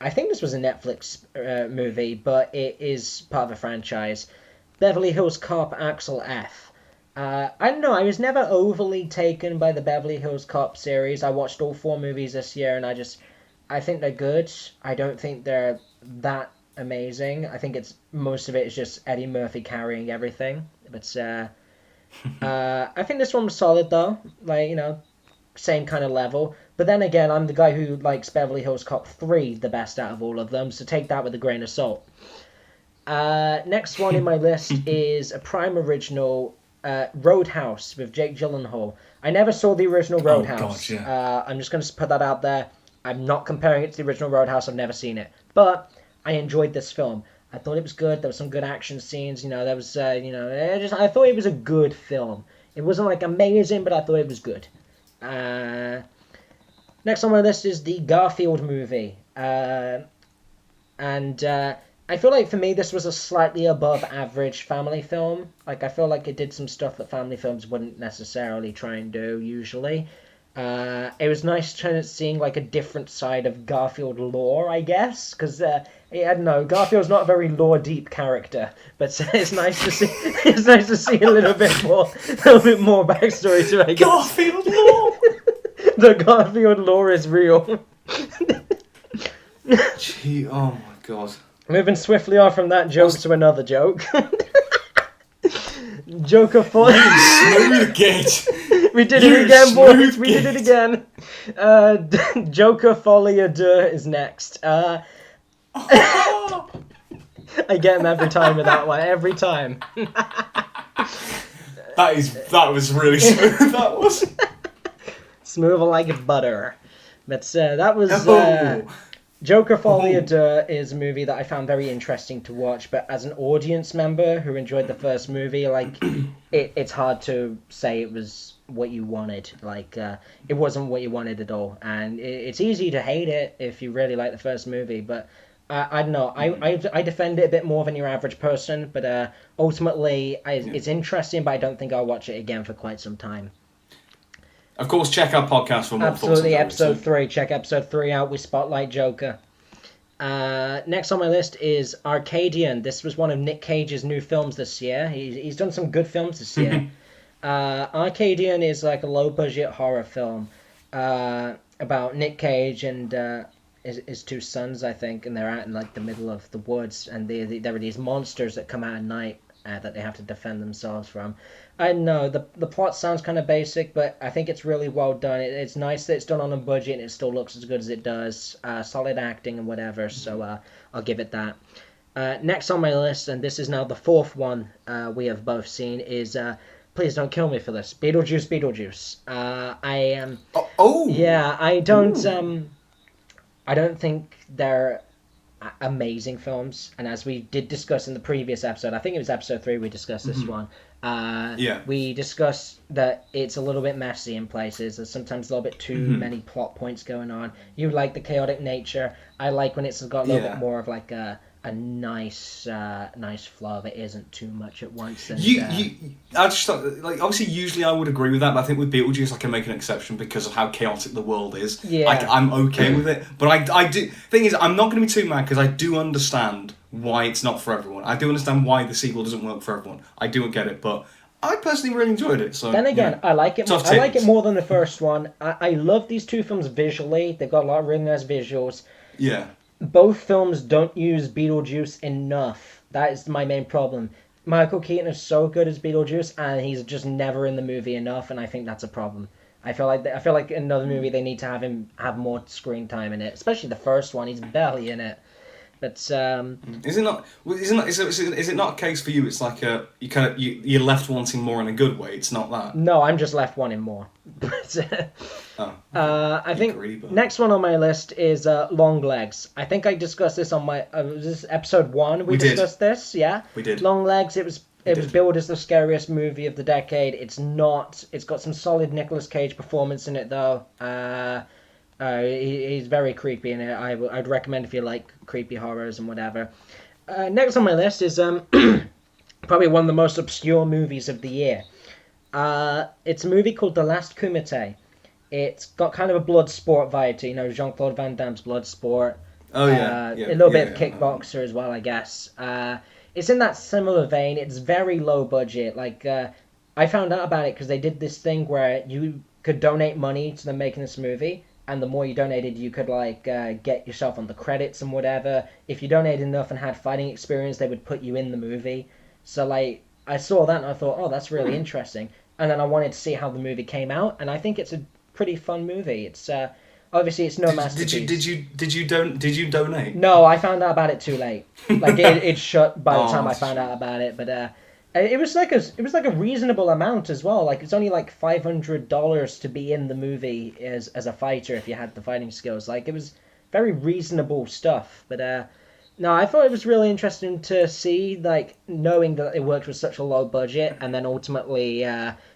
I think this was a Netflix movie, but it is part of a franchise. Beverly Hills Cop Axel F. I don't know. I was never overly taken by the Beverly Hills Cop series. I watched all 4 movies this year, and I think they're good. I don't think they're that amazing. I think it's most of it is just Eddie Murphy carrying everything. But I think this one was solid though. Like same kind of level. But then again, I'm the guy who likes Beverly Hills Cop 3 the best out of all of them. So take that with a grain of salt. Next one in my list is a Prime original, Roadhouse with Jake Gyllenhaal. I never saw the original Oh, Roadhouse. God, yeah. I'm just going to put that out there. I'm not comparing it to the original Roadhouse. I've never seen it, but I enjoyed this film. I thought it was good. There were some good action scenes. There was, I thought it was a good film. It wasn't like amazing, but I thought it was good. Next on my list is the Garfield movie. And I feel like for me this was a slightly above average family film. Like I feel like it did some stuff that family films wouldn't necessarily try and do usually. It was nice seeing like a different side of Garfield lore, I guess, because I don't know, Garfield's not a very lore deep character, but it's nice to see. It's nice to see a little bit more backstory to it, I guess. Garfield lore! The Garfield lore is real. Gee, oh my god. Moving swiftly on from that joke to another joke. Joker for Smooth gate! We did You it again, boys. smooth We did it git. again. Joker Folie à Deux is next. I get him every time with that one. Every time. That was really smooth. That was. Smooth like butter. But that was Oh. Joker Folie à Oh. Deux is a movie that I found very interesting to watch, but as an audience member who enjoyed the first movie, like it's hard to say it was what you wanted. Like it wasn't what you wanted at all, and it's easy to hate it if you really like the first movie. But I don't know. I defend it a bit more than your average person, but ultimately it's interesting. But I don't think I'll watch it again for quite some time. Of course, check our podcast for more Absolutely, thoughts on episode 3. Check episode 3 out. We spotlight Joker. Next on my list is Arcadian. This was one of Nick Cage's new films this year. He's done some good films this year. Arcadian is like a low-budget horror film about Nick Cage and his two sons, I think, and they're out in like the middle of the woods, and there are these monsters that come out at night that they have to defend themselves from. I know the plot sounds kind of basic, but I think it's really well done. It's nice that it's done on a budget and it still looks as good as it does. Solid acting and whatever, so I'll give it that. Next on my list, and this is now the fourth one we have both seen, is please don't kill me for this. Beetlejuice. I am. Oh. Yeah, I don't think they're amazing films, and as we did discuss in the previous episode, I think it was episode 3 we discussed this one. Yeah. We discussed that it's a little bit messy in places. There's sometimes a little bit too many plot points going on. You like the chaotic nature. I like when it's got a little bit more of like a nice flow that isn't too much at once. And, I just thought, like, obviously usually I would agree with that, but I think with Beetlejuice I can make an exception because of how chaotic the world is. Yeah. I'm okay with it, but I do. Thing is, I'm not going to be too mad because I do understand why it's not for everyone. I do understand why the sequel doesn't work for everyone. I do get it, but I personally really enjoyed it. So then again, I like it. I like it more than the first one. I love these two films visually. They've got a lot of really nice visuals. Yeah. Both films don't use Beetlejuice enough. That is my main problem. Michael Keaton is so good as Beetlejuice, and he's just never in the movie enough, and I think that's a problem. I feel like in another movie they need to have more screen time in it, especially the first one. He's barely in it. But is it not a case for you? It's like you're left wanting more in a good way. It's not that. No, I'm just left wanting more. I think next one on my list is Long Legs. I think I discussed this on my was this episode 1. We discussed this, yeah. We did. Long Legs. It was billed as the scariest movie of the decade. It's not. It's got some solid Nicolas Cage performance in it though. He's very creepy in it. I'd recommend if you like creepy horrors and whatever. Next on my list is probably one of the most obscure movies of the year. It's a movie called The Last Kumite. It's got kind of a blood sport vibe to, Jean-Claude Van Damme's Bloodsport. Oh yeah, a little bit of Kickboxer as well, I guess. It's in that similar vein. It's very low budget. Like I found out about it because they did this thing where you could donate money to them making this movie. And the more you donated, you could get yourself on the credits and whatever. If you donated enough and had fighting experience, they would put you in the movie. So I saw that and I thought, oh, that's really interesting. And then I wanted to see how the movie came out, and I think it's a pretty fun movie. It's obviously it's no masterpiece. Did you donate? No, I found out about it too late. Like it shut by the time I found out about it. But it was like a reasonable amount as well. Like it's only like $500 to be in the movie as a fighter if you had the fighting skills. Like it was very reasonable stuff. But no, I thought it was really interesting to see, like, knowing that it worked with such a low budget, and then ultimately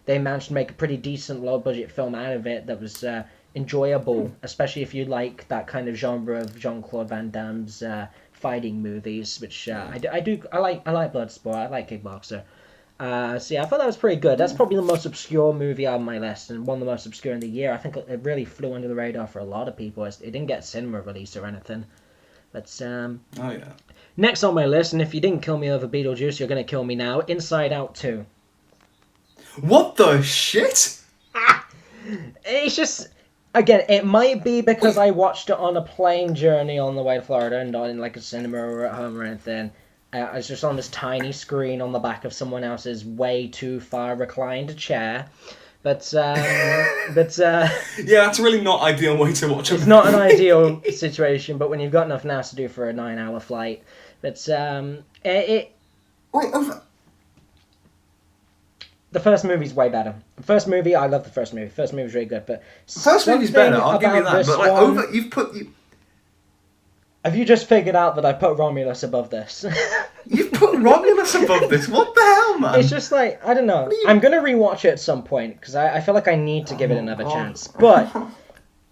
they managed to make a pretty decent low budget film out of it that was enjoyable, especially if you like that kind of genre of Jean-Claude Van Damme's fighting movies, which I like Bloodsport, I like Kickboxer. So yeah, I thought that was pretty good. That's probably the most obscure movie on my list, and one of the most obscure in the year. I think it really flew under the radar for a lot of people. It didn't get cinema release or anything. But oh yeah. Next on my list, and if you didn't kill me over Beetlejuice, you're going to kill me now, Inside Out 2. What the shit? It's just, again, it might be because I watched it on a plane journey on the way to Florida and not in like a cinema or at home or anything. I was just on this tiny screen on the back of someone else's way too far reclined chair. But yeah, that's really not ideal way to watch it. It's not an ideal situation, but when you've got enough NAS to do for a 9-hour flight. But Wait, over... The first movie's way better. The first movie, I love the first movie. First movie's really good, but first movie's better. I'll give you that. But like Have you just figured out that I put Romulus above this? You've put Romulus above this? What the hell, man? It's just like, I don't know. I'm going to rewatch it at some point, because I feel like I need to give it another chance. But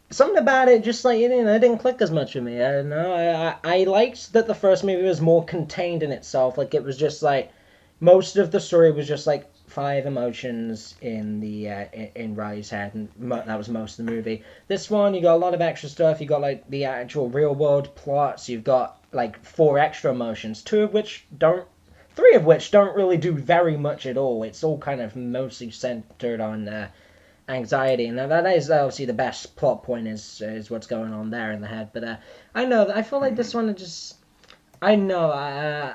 something about it just like, it didn't click as much with me. I don't know. I liked that the first movie was more contained in itself. Like, it was just like, most of the story was just like 5 emotions in Riley's head, and that was most of the movie. This one, you got a lot of extra stuff. You got like the actual real world plots. You've got like 4 extra emotions, 3 of which don't really do very much at all. It's all kind of mostly centered on anxiety, and that is obviously the best plot point is what's going on there in the head. But I know I feel like this one just I know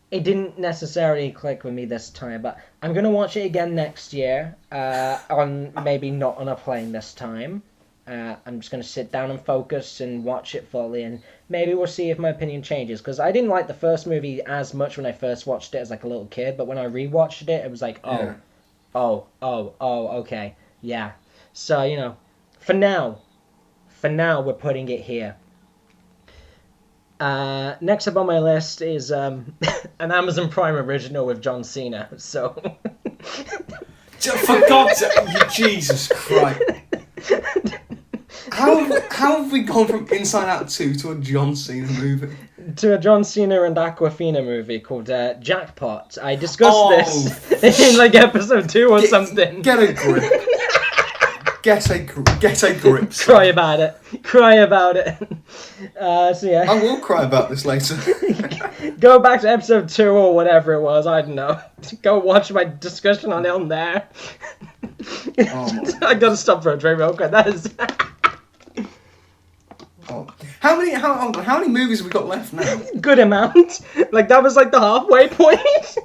it didn't necessarily click with me this time, but I'm gonna watch it again next year. On maybe not on a plane this time. I'm just gonna sit down and focus and watch it fully, and maybe we'll see if my opinion changes. Because I didn't like the first movie as much when I first watched it as like a little kid, but when I rewatched it, it was like, Yeah. okay, yeah. So for now, we're putting it here. Next up on my list is an Amazon Prime original with John Cena. So, For God's sake, Jesus Christ. How have we gone from Inside Out 2 to a John Cena movie? to a John Cena and Aquafina movie called Jackpot. I discussed this in like episode 2 or something. Get a grip. Get a grip. Cry about it. So yeah. I will cry about this later. Go back to episode 2 or whatever it was. I don't know. Go watch my discussion on it on there. Oh. I gotta stop for a drink real quick. That is. Oh. How many movies have we got left now? Good amount. Like that was like the halfway point.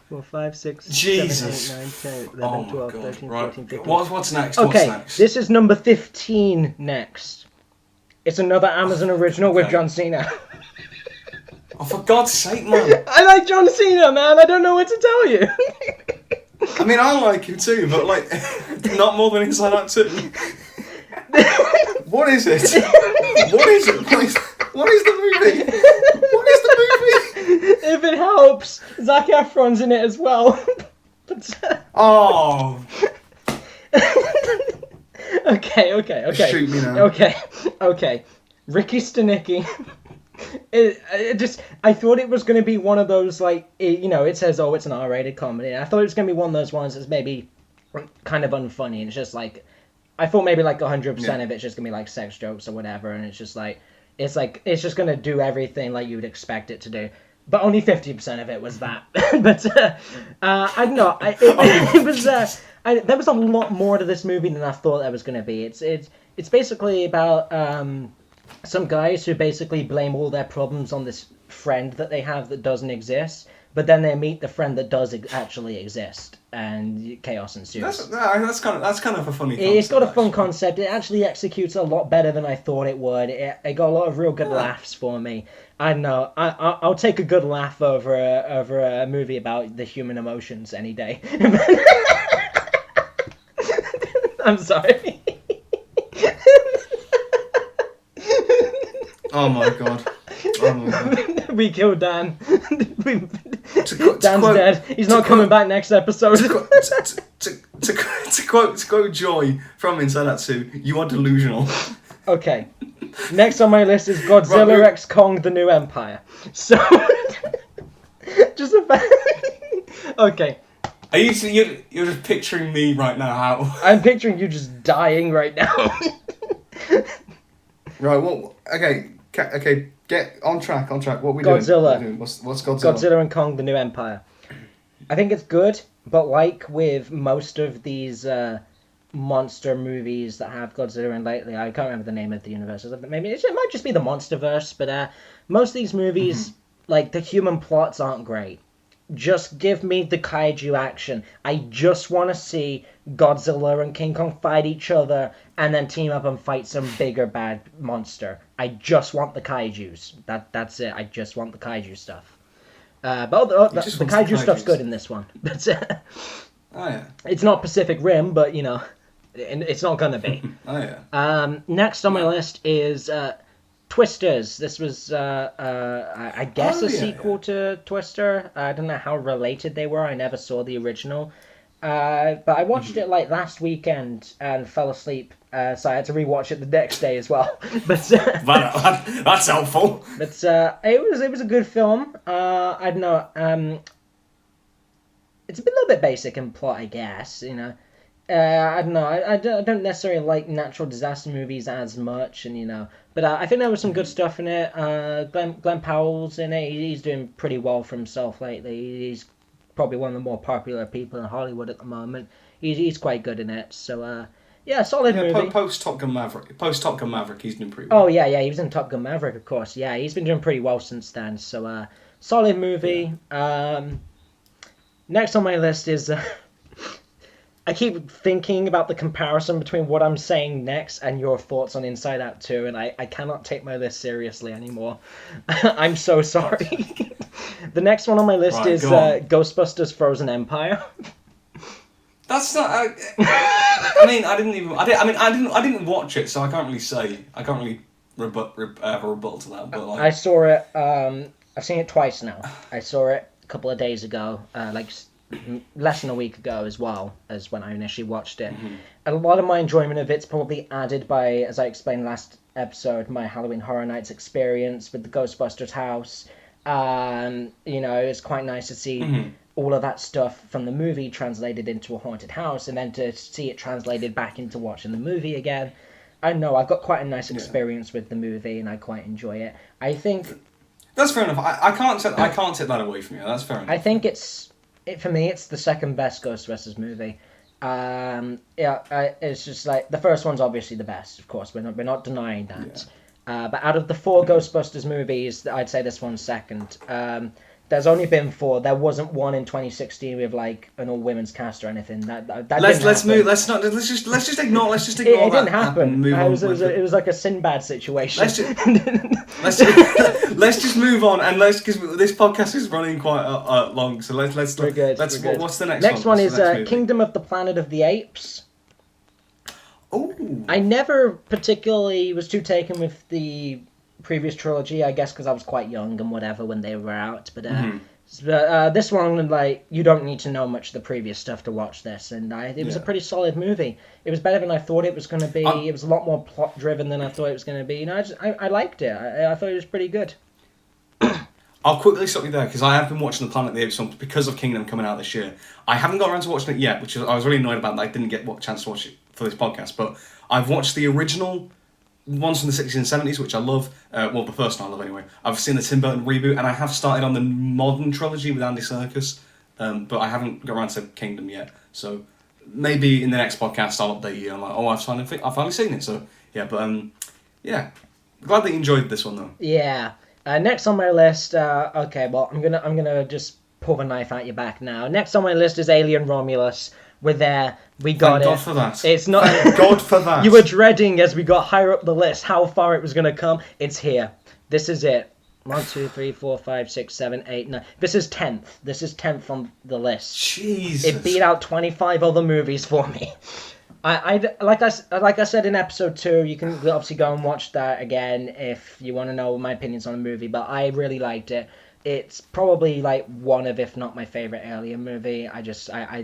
4, 5, 6, Jesus. 7, 8, 9, 10, 11, Oh my 12, God. 13, Right. 14, 15. What's next? Okay, What's next? this is number 15 next. It's another Amazon original with Okay. John Cena. Oh, for God's sake, man. I like John Cena, man. I don't know what to tell you. I mean, I like him too, but like, not more than Inside Out 2. What is it? What is it? What is the movie? What is the movie? If it helps, Zac Efron's in it as well. But, Oh. Okay. Shoot me now. Okay. Ricky Stenicki. I thought it was going to be one of those, like, it says, oh, it's an R-rated comedy. I thought it was going to be one of those ones that's maybe kind of unfunny. And it's just like, I thought maybe like 100% of it's just going to be like sex jokes or whatever. And it's just like, it's just going to do everything like you would expect it to do. But only 50% of it was that. But I don't know. It was there was a lot more to this movie than I thought there was going to be. It's basically about some guys who basically blame all their problems on this friend that they have that doesn't exist. But then they meet the friend that does actually exist, and chaos ensues. That's kind of a funny concept. It's got a fun concept. It actually executes a lot better than I thought it would. It got a lot of real good laughs for me. I know. I'll take a good laugh over a movie about the human emotions any day. I'm sorry. Oh my god. We killed Dan. To Dan's quote- dead. He's not coming back next episode. To quote Joy from Inside Out 2, you are delusional. Okay. Next on my list is Godzilla Right, x Kong: The New Empire. So, just a fact. Okay. Are you're just picturing me right now? How? I'm picturing you just dying right now. Right. Well. Okay. Get on track. What are we doing? Godzilla. What are we doing? What's Godzilla? Godzilla and Kong: The New Empire. I think it's good, but like with most of these monster movies that have Godzilla in lately, I can't remember the name of the universe. Maybe it might just be the MonsterVerse, but most of these movies, like the human plots aren't great. Just give me the kaiju action. I just want to see Godzilla and King Kong fight each other and then team up and fight some bigger bad monster. I just want the kaijus. That's it. I just want the kaiju stuff. But the kaiju stuff's good in this one. But Oh yeah. it's not Pacific Rim, but it's not gonna be. Oh yeah. Next on my list is Twisters. This was, I guess, a sequel to Twister. I don't know how related they were. I never saw the original. But I watched it like last weekend and fell asleep. So I had to rewatch it the next day as well. But That's helpful. But it was a good film. I don't know. It's a little bit basic in plot, I guess. I don't know. I don't necessarily like natural disaster movies as much, But I think there was some good stuff in it. Glenn Powell's in it. He's doing pretty well for himself lately. He's probably one of the more popular people in Hollywood at the moment. he's quite good in it. So yeah, solid movie. Post Top Gun Maverick, he's doing pretty well. Oh yeah, he was in Top Gun Maverick, of course. Yeah, he's been doing pretty well since then. So solid movie. Yeah. Next on my list is. I keep thinking about the comparison between what I'm saying next and your thoughts on Inside Out 2, and I cannot take my list seriously anymore. I'm so sorry. The next one on my list is Ghostbusters Frozen Empire. That's not. I mean, I didn't watch it, so I can't really say. I can't really have a rebuttal to that. But like, I saw it. I've seen it twice now. I saw it a couple of days ago, less than a week ago as well as when I initially watched it. Mm-hmm. And a lot of my enjoyment of it's probably added by, as I explained last episode, my Halloween Horror Nights experience with the Ghostbusters house. It's quite nice to see all of that stuff from the movie translated into a haunted house, and then to see it translated back into watching the movie again. I know I've got quite a nice experience with the movie, and I quite enjoy it. I think that's fair enough. I can't take that away from you. That's fair enough. I think for me, it's the second best Ghostbusters movie. It's just like the first one's obviously the best, of course. We're not denying that. Yeah. But out of the 4 Ghostbusters movies, I'd say this one's second. There's only been 4. There wasn't one in 2016 with like an all women's cast or anything. That let's move. Let's just ignore. Let's just ignore it that. Didn't happen. It was like a Sinbad situation. Let's just move on, and because this podcast is running quite long. So let's. We're good. What's the next one? Next one is Kingdom of the Planet of the Apes. Oh. I never particularly was too taken with the previous trilogy, I guess because I was quite young and whatever when they were out. But this one, like, you don't need to know much of the previous stuff to watch this, and it was a pretty solid movie. It was better than I thought it was going to be. It was a lot more plot driven than I thought it was going to be. I liked it. I thought it was pretty good. I'll quickly stop you there because I have been watching the Planet of the Apes film because of Kingdom coming out this year. I haven't got around to watching it yet, which I was really annoyed about that I didn't get a chance to watch it for this podcast. But I've watched the original ones from the 60s and 70s, which I love. The first one I love anyway. I've seen the Tim Burton reboot, and I have started on the modern trilogy with Andy Serkis, but I haven't got around to Kingdom yet. So maybe in the next podcast I'll update you. I'm like, I've finally seen it. So yeah, but glad that you enjoyed this one though. Yeah. Next on my list, okay, well, I'm gonna just pull the knife out your back now. Next on my list is Alien Romulus. We're there. We got it. Thank God for that. It's not. Thank God for that. You were dreading as we got higher up the list how far it was gonna come. It's here. This is it. 1, 2, 3, 4, 5, 6, 7, 8, 9. This is 10th. This is 10th on the list. Jesus. It beat out 25 other movies for me. Like I said in episode 2, you can obviously go and watch that again if you want to know my opinions on a movie, but I really liked it. It's probably like one of, if not my favorite Alien movie. I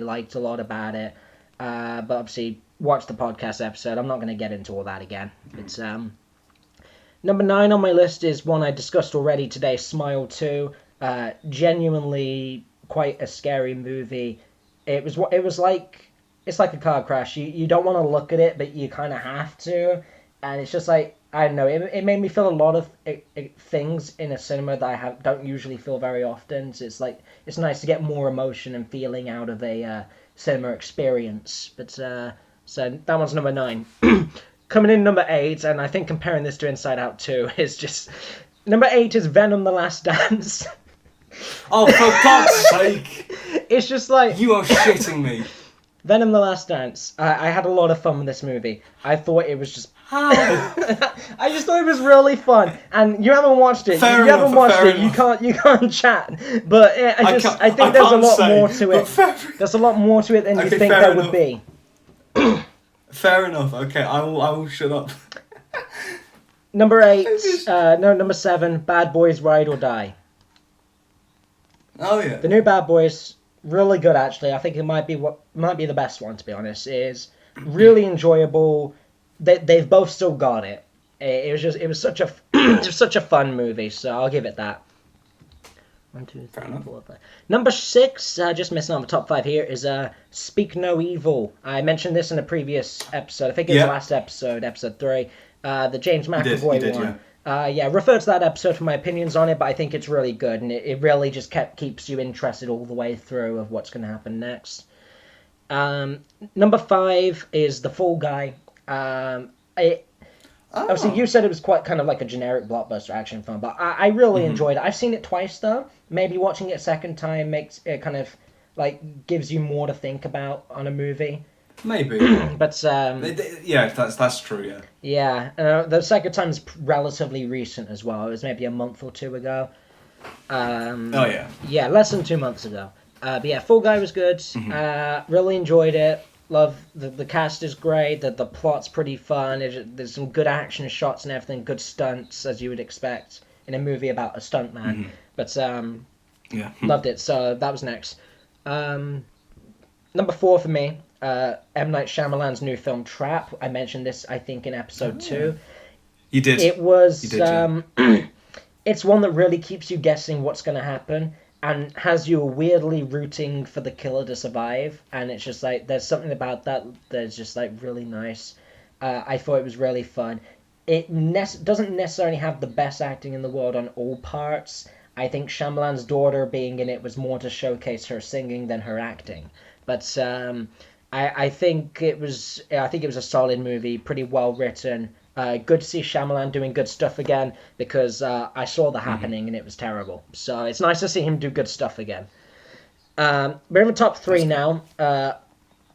liked a lot about it. But obviously, watch the podcast episode. I'm not going to get into all that again. It's number 9 on my list is one I discussed already today, Smile 2. Genuinely quite a scary movie. It's like a car crash. You don't want to look at it, but you kind of have to. And it's just like, I don't know, it made me feel a lot of things in a cinema that I don't usually feel very often. So it's nice to get more emotion and feeling out of a cinema experience. But so that one's number 9. Coming in number 8, and I think comparing this to Inside Out 2 is just... Number 8 is Venom: The Last Dance. Oh, for God's sake! It's just like... You are shitting me. Venom: The Last Dance. I had a lot of fun with this movie. I thought it was just... I just thought it was really fun. And you haven't watched it. Fair you haven't enough, watched it. You can't chat. But I think there's a lot more to it. There's a lot more to it than you think there would be. Fair enough. Okay, I will shut up. Number 8. Number 7. Bad Boys: Ride or Die. Oh yeah. The new Bad Boys, really good actually. I think it might be the best one, to be honest. It is really enjoyable. They've both still got it. It was such a fun movie. So I'll give it that. 1, 2, 3, 4, 5. Number 6, just missing on the top 5 here, is Speak No Evil. I mentioned this in a previous episode. I think it was the last episode, episode 3. The James McAvoy one. Refer to that episode for my opinions on it, but I think it's really good, and it really just keeps you interested all the way through of what's going to happen next. Number 5 is The Fall Guy. It, obviously, you Oh, said it was quite kind of like a generic blockbuster action film, but I really enjoyed it. I've seen it twice though. Maybe watching it a second time makes it kind of like gives you more to think about on a movie. maybe. But Yeah, that's true. Yeah. yeah, the second time is relatively recent as well. It was maybe a month or two ago. Oh yeah. Yeah, less than 2 months ago. But yeah, Fall Guy was good. Really enjoyed it. Love the cast is great. The plot's pretty fun. There's some good action shots and everything. Good stunts as you would expect in a movie about a stuntman. But Yeah. loved it. So that was next. Number 4 for me. M Night Shyamalan's new film Trap. I mentioned this I think in episode 2. You did. It was You did. Yeah. it's one that really keeps you guessing what's going to happen and has you weirdly rooting for the killer to survive. And it's just like there's something about that that's just like really nice. I thought it was really fun. It doesn't necessarily have the best acting in the world on all parts. I think Shyamalan's daughter being in it was more to showcase her singing than her acting. But I think it was a solid movie, pretty well written. Good to see Shyamalan doing good stuff again because I saw The Happening and it was terrible. So it's nice to see him do good stuff again. We're in the top 3 now.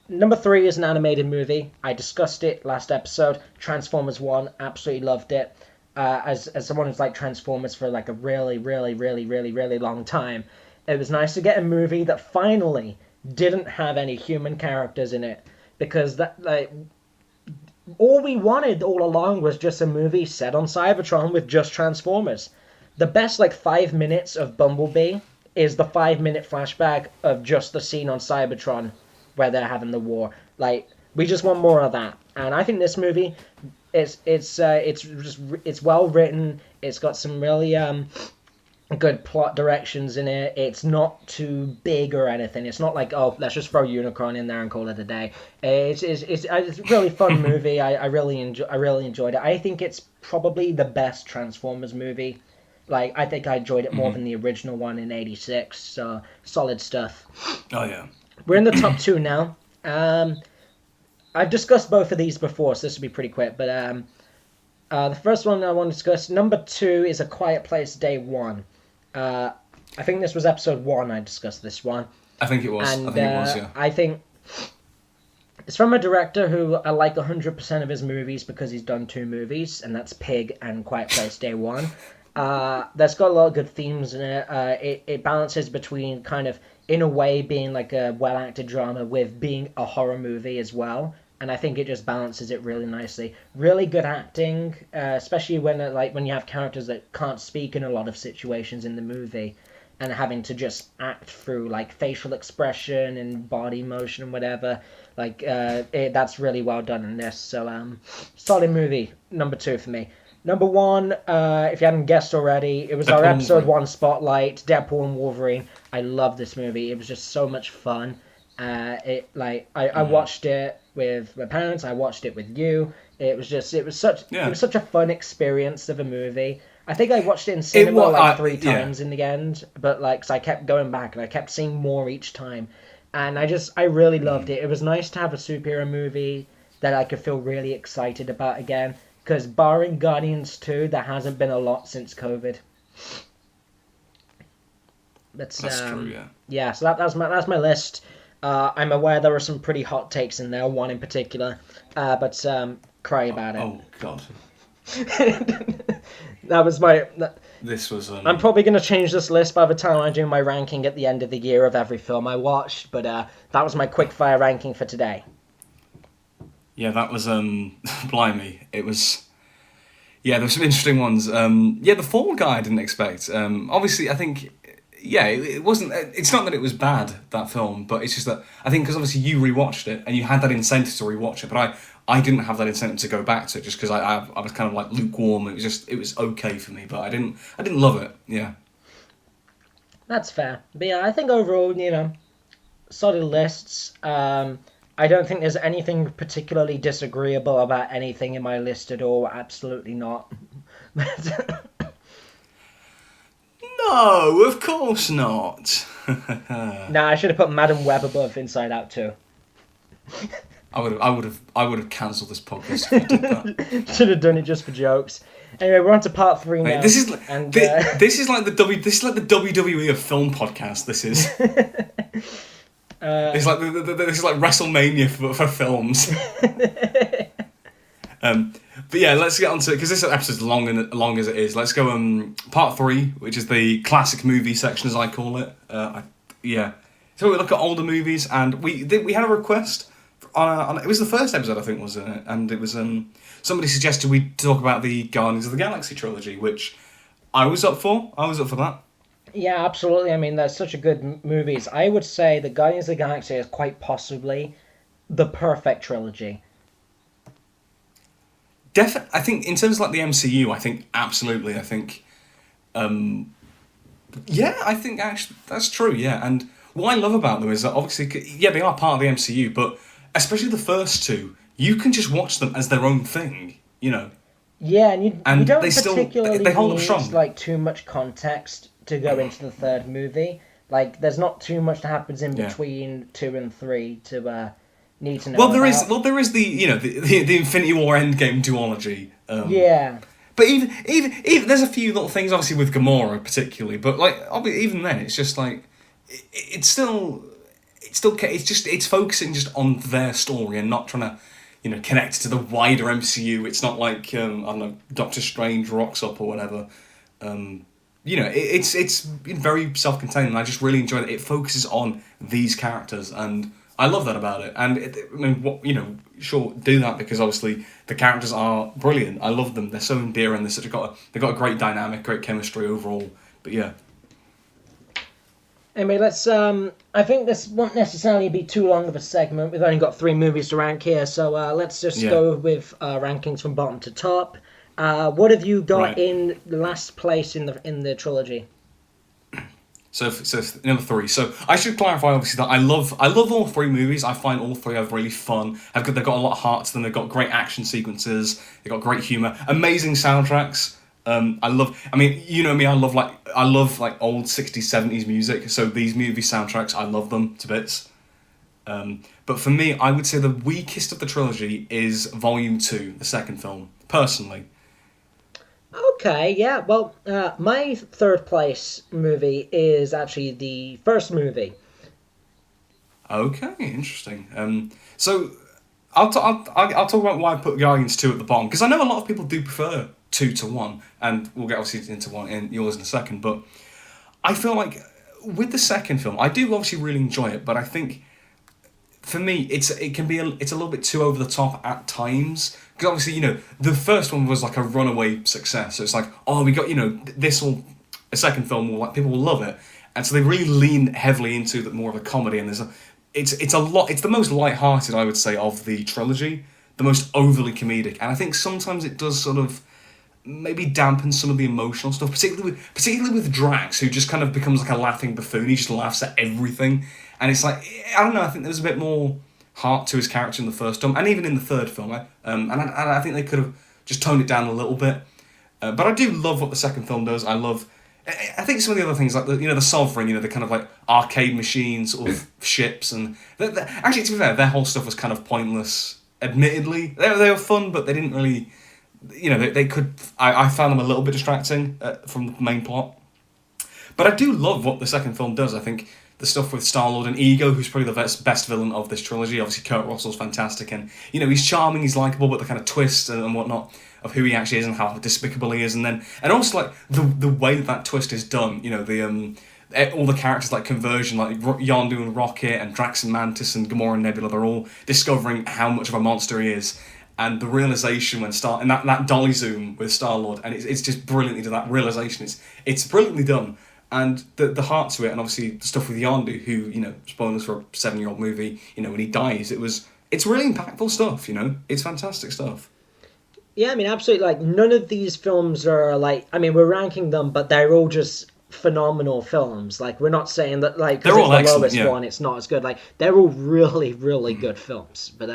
Number 3 is an animated movie. I discussed it last episode. Transformers 1, absolutely loved it. As someone who's liked Transformers for like a really, really, really, really, really long time, it was nice to get a movie that finally didn't have any human characters in it because that like all we wanted all along was just a movie set on Cybertron with just Transformers. The best like 5 minutes of Bumblebee is the 5 minute flashback of just the scene on Cybertron where they're having the war. Like we just want more of that, and I think this movie it's well written. It's got some really good plot directions in it. It's not too big or anything. It's not like, oh, let's just throw Unicron in there and call it a day. It's a really fun movie. I really enjoyed it. I think it's probably the best Transformers movie. Like I think I enjoyed it more than the original one in '86. So solid stuff. Oh yeah. We're in the top 2 now. I've discussed both of these before, so this will be pretty quick. But the first one I want to discuss, number 2, is A Quiet Place Day 1. I think this was episode 1 I discussed this one. I think it was. And I think it was. Yeah. I think it's from a director who I like 100% of his movies because he's done 2 movies, and that's Pig and Quiet Place Day 1. That's got a lot of good themes in it. It balances between kind of, in a way, being like a well-acted drama with being a horror movie as well. And I think it just balances it really nicely. Really good acting, especially when you have characters that can't speak in a lot of situations in the movie, and having to just act through like facial expression and body motion and whatever. Like that's really well done in this. So solid movie. Number 2 for me. Number 1, if you hadn't guessed already, it was our episode 1 spotlight, Deadpool and Wolverine. I love this movie. It was just so much fun. I watched it with my parents. I watched it with you. It was such a fun experience of a movie. I think I watched it in cinema 3 times in the end, but like 'cause I kept going back and I kept seeing more each time, and I really loved it. It was nice to have a superhero movie that I could feel really excited about again. Because barring Guardians 2, there hasn't been a lot since COVID. That's true, yeah. Yeah, so that's my list. I'm aware there are some pretty hot takes in there, one in particular. But cry about it. Oh God. That was my... This was... I'm probably going to change this list by the time I do my ranking at the end of the year of every film I watched. But that was my quickfire ranking for today. Yeah, that was, blimey. It was, yeah, there were some interesting ones. The Fall Guy I didn't expect. Obviously, I think, yeah, it wasn't, it's not that it was bad, that film, but it's just that, I think because obviously you rewatched it, and you had that incentive to rewatch it, but I didn't have that incentive to go back to it, just because I was kind of like lukewarm. It was okay for me, but I didn't love it, yeah. That's fair. But yeah, I think overall, solid lists. I don't think there's anything particularly disagreeable about anything in my list at all. Absolutely not. No, of course not. Nah, I should have put Madam Web above Inside Out too. I would have cancelled this podcast if I did that. Should have done it just for jokes. Anyway, we're on to part 3 now. Mate, this is and this is like the WWE of film podcast. This is. It's like this is like WrestleMania for films. But yeah, let's get on to it because this episode's long as it is. Let's go part 3, which is the classic movie section, as I call it. So we look at older movies, and we had a request on it was the first episode, I think, wasn't it? And it was somebody suggested we talk about the Guardians of the Galaxy trilogy, which I was up for. I was up for that. Yeah, absolutely. I mean, that's such a good movies. I would say the Guardians of the Galaxy is quite possibly the perfect trilogy. I think in terms of like the MCU, I think absolutely. I think, I think actually that's true. Yeah, and what I love about them is that obviously, yeah, they are part of the MCU, but especially the first two, you can just watch them as their own thing. You know. Yeah, and you don't they particularly they hold up need strong. like too much context to go into the third movie. Like, there's not too much that happens in between 2 and 3 to need to know. Well, there is the Infinity War Endgame duology. Yeah. But even there's a few little things obviously with Gamora particularly, but like even then it's just like it's focusing just on their story and not trying to connect to the wider MCU. It's not like I don't know, Doctor Strange rocks up or whatever. It's very self-contained, and I just really enjoy that it focuses on these characters, and I love that about it. Sure, do that because obviously the characters are brilliant. I love them. They're so endearing. They've got a great dynamic, great chemistry overall. But yeah. Anyway, let's. I think this won't necessarily be too long of a segment. We've only got 3 movies to rank here, so let's just go with rankings from bottom to top. What have you got in last place in the trilogy? So number 3. So I should clarify obviously that I love all 3 movies. I find all 3 are really fun. They've got a lot of heart to them. They've got great action sequences. They've got great humor, amazing soundtracks. I mean, you know me. I love old 60s, 70s music. So these movie soundtracks, I love them to bits. But for me, I would say the weakest of the trilogy is Volume 2, the second film, personally. Okay, yeah. Well, my third place movie is actually the first movie. Okay, interesting. So I'll talk about why I put Guardians 2 at the bottom, because I know a lot of people do prefer 2 to 1, and we'll get obviously into one in yours in a second. But I feel like with the second film, I do obviously really enjoy it, but I think for me it's a little bit too over the top at times. Because obviously, the first one was like a runaway success. So it's like, we got, a second film people will love it. And so they really lean heavily into more of a comedy. And it's the most light-hearted, I would say, of the trilogy. The most overly comedic. And I think sometimes it does sort of maybe dampen some of the emotional stuff, particularly with Drax, who just kind of becomes like a laughing buffoon. He just laughs at everything. And it's like, I don't know, I think there's a bit more heart to his character in the first film, and even in the third film. And I think they could have just toned it down a little bit. But I do love what the second film does. I think some of the other things, like the Sovereign, the kind of like arcade machines or ships, and actually, to be fair, their whole stuff was kind of pointless. Admittedly, they were fun, but they didn't really, they could. I found them a little bit distracting from the main plot. But I do love what the second film does. I think the stuff with Star-Lord and Ego, who's probably the best villain of this trilogy. Obviously, Kurt Russell's fantastic, and he's charming, he's likable, but the kind of twist and whatnot of who he actually is and how despicable he is, and also like the way that twist is done. All the characters like conversion, like Yondu and Rocket and Drax and Mantis and Gamora and Nebula, they're all discovering how much of a monster he is. And the realization when and that dolly zoom with Star-Lord, and it's just brilliantly done, that realization. It's brilliantly done. And the heart to it, and obviously the stuff with Yondu, who, spoilers for a 7-year-old movie, when he dies, it's really impactful stuff, It's fantastic stuff. Yeah, I mean, absolutely. Like, none of these films are like, I mean, we're ranking them, but they're all just phenomenal films. Like, we're not saying that, like, because it's the lowest one, it's not as good. Like, they're all really, really good films. But,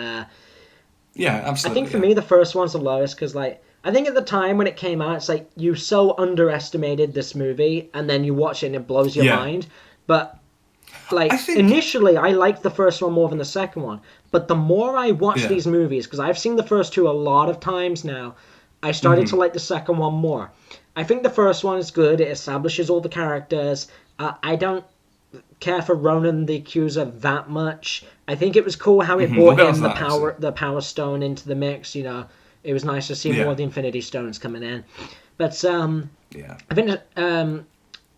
yeah, absolutely. I think for me, the first one's the lowest, because, like, I think at the time when it came out, it's like you so underestimated this movie, and then you watch it and it blows your mind. But I like think, initially I liked the first one more than the second one, but the more I watch yeah. these movies, because I've seen the first two a lot of times now, I started to Hmm. like the second one more. I think the first one is good. It establishes all the characters. I don't care for Ronan the Accuser that much. I think it was cool how it Hmm. We'll brought get onto in that, obviously. the Power Stone into the mix. It was nice to see more Yeah. of the Infinity Stones coming in. But Yeah. I think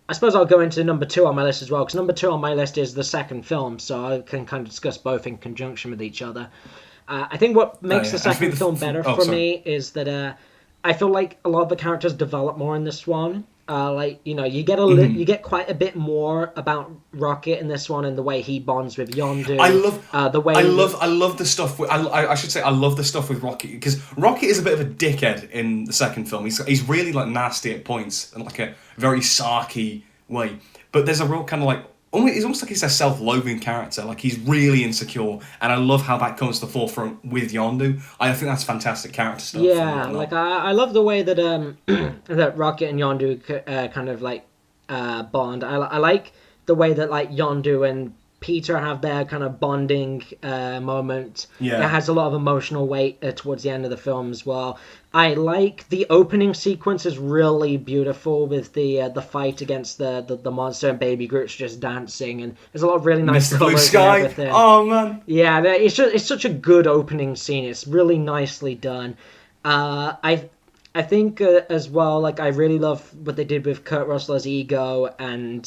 I suppose I'll go into number two on my list as well, because number two on my list is the second film, so I can kind of discuss both in conjunction with each other. I think what Oh, makes the yeah. And for me, second film better oh, for sorry. me is that I feel like a lot of the characters develop more in this one. You get quite a bit more about Rocket in this one and the way he bonds with I Yondu. love, The way that I love the stuff. I should say I love the stuff with Rocket because Rocket is a bit of a dickhead in the second film. He's really like nasty at points and like a very sarky way. But there's a real kind of like it's almost like he's a self-loathing character. Like he's really insecure, and I love how that comes to the forefront with Yondu. I think that's fantastic character stuff and Yeah, whatnot. I love the way that that Rocket and Yondu kind of like bond. I like the way that like Yondu and Peter have their kind of bonding moment. It Yeah. has a lot of emotional weight towards the end of the film as well. I like the opening sequence is really beautiful with the fight against the monster and Baby Groot's just dancing, and there's a lot of really nice Mr. Blue colors and Sky. everything. Oh man. Yeah, it's such a good opening scene. It's really nicely done. I think as well, like I really love what they did with Kurt Russell's ego and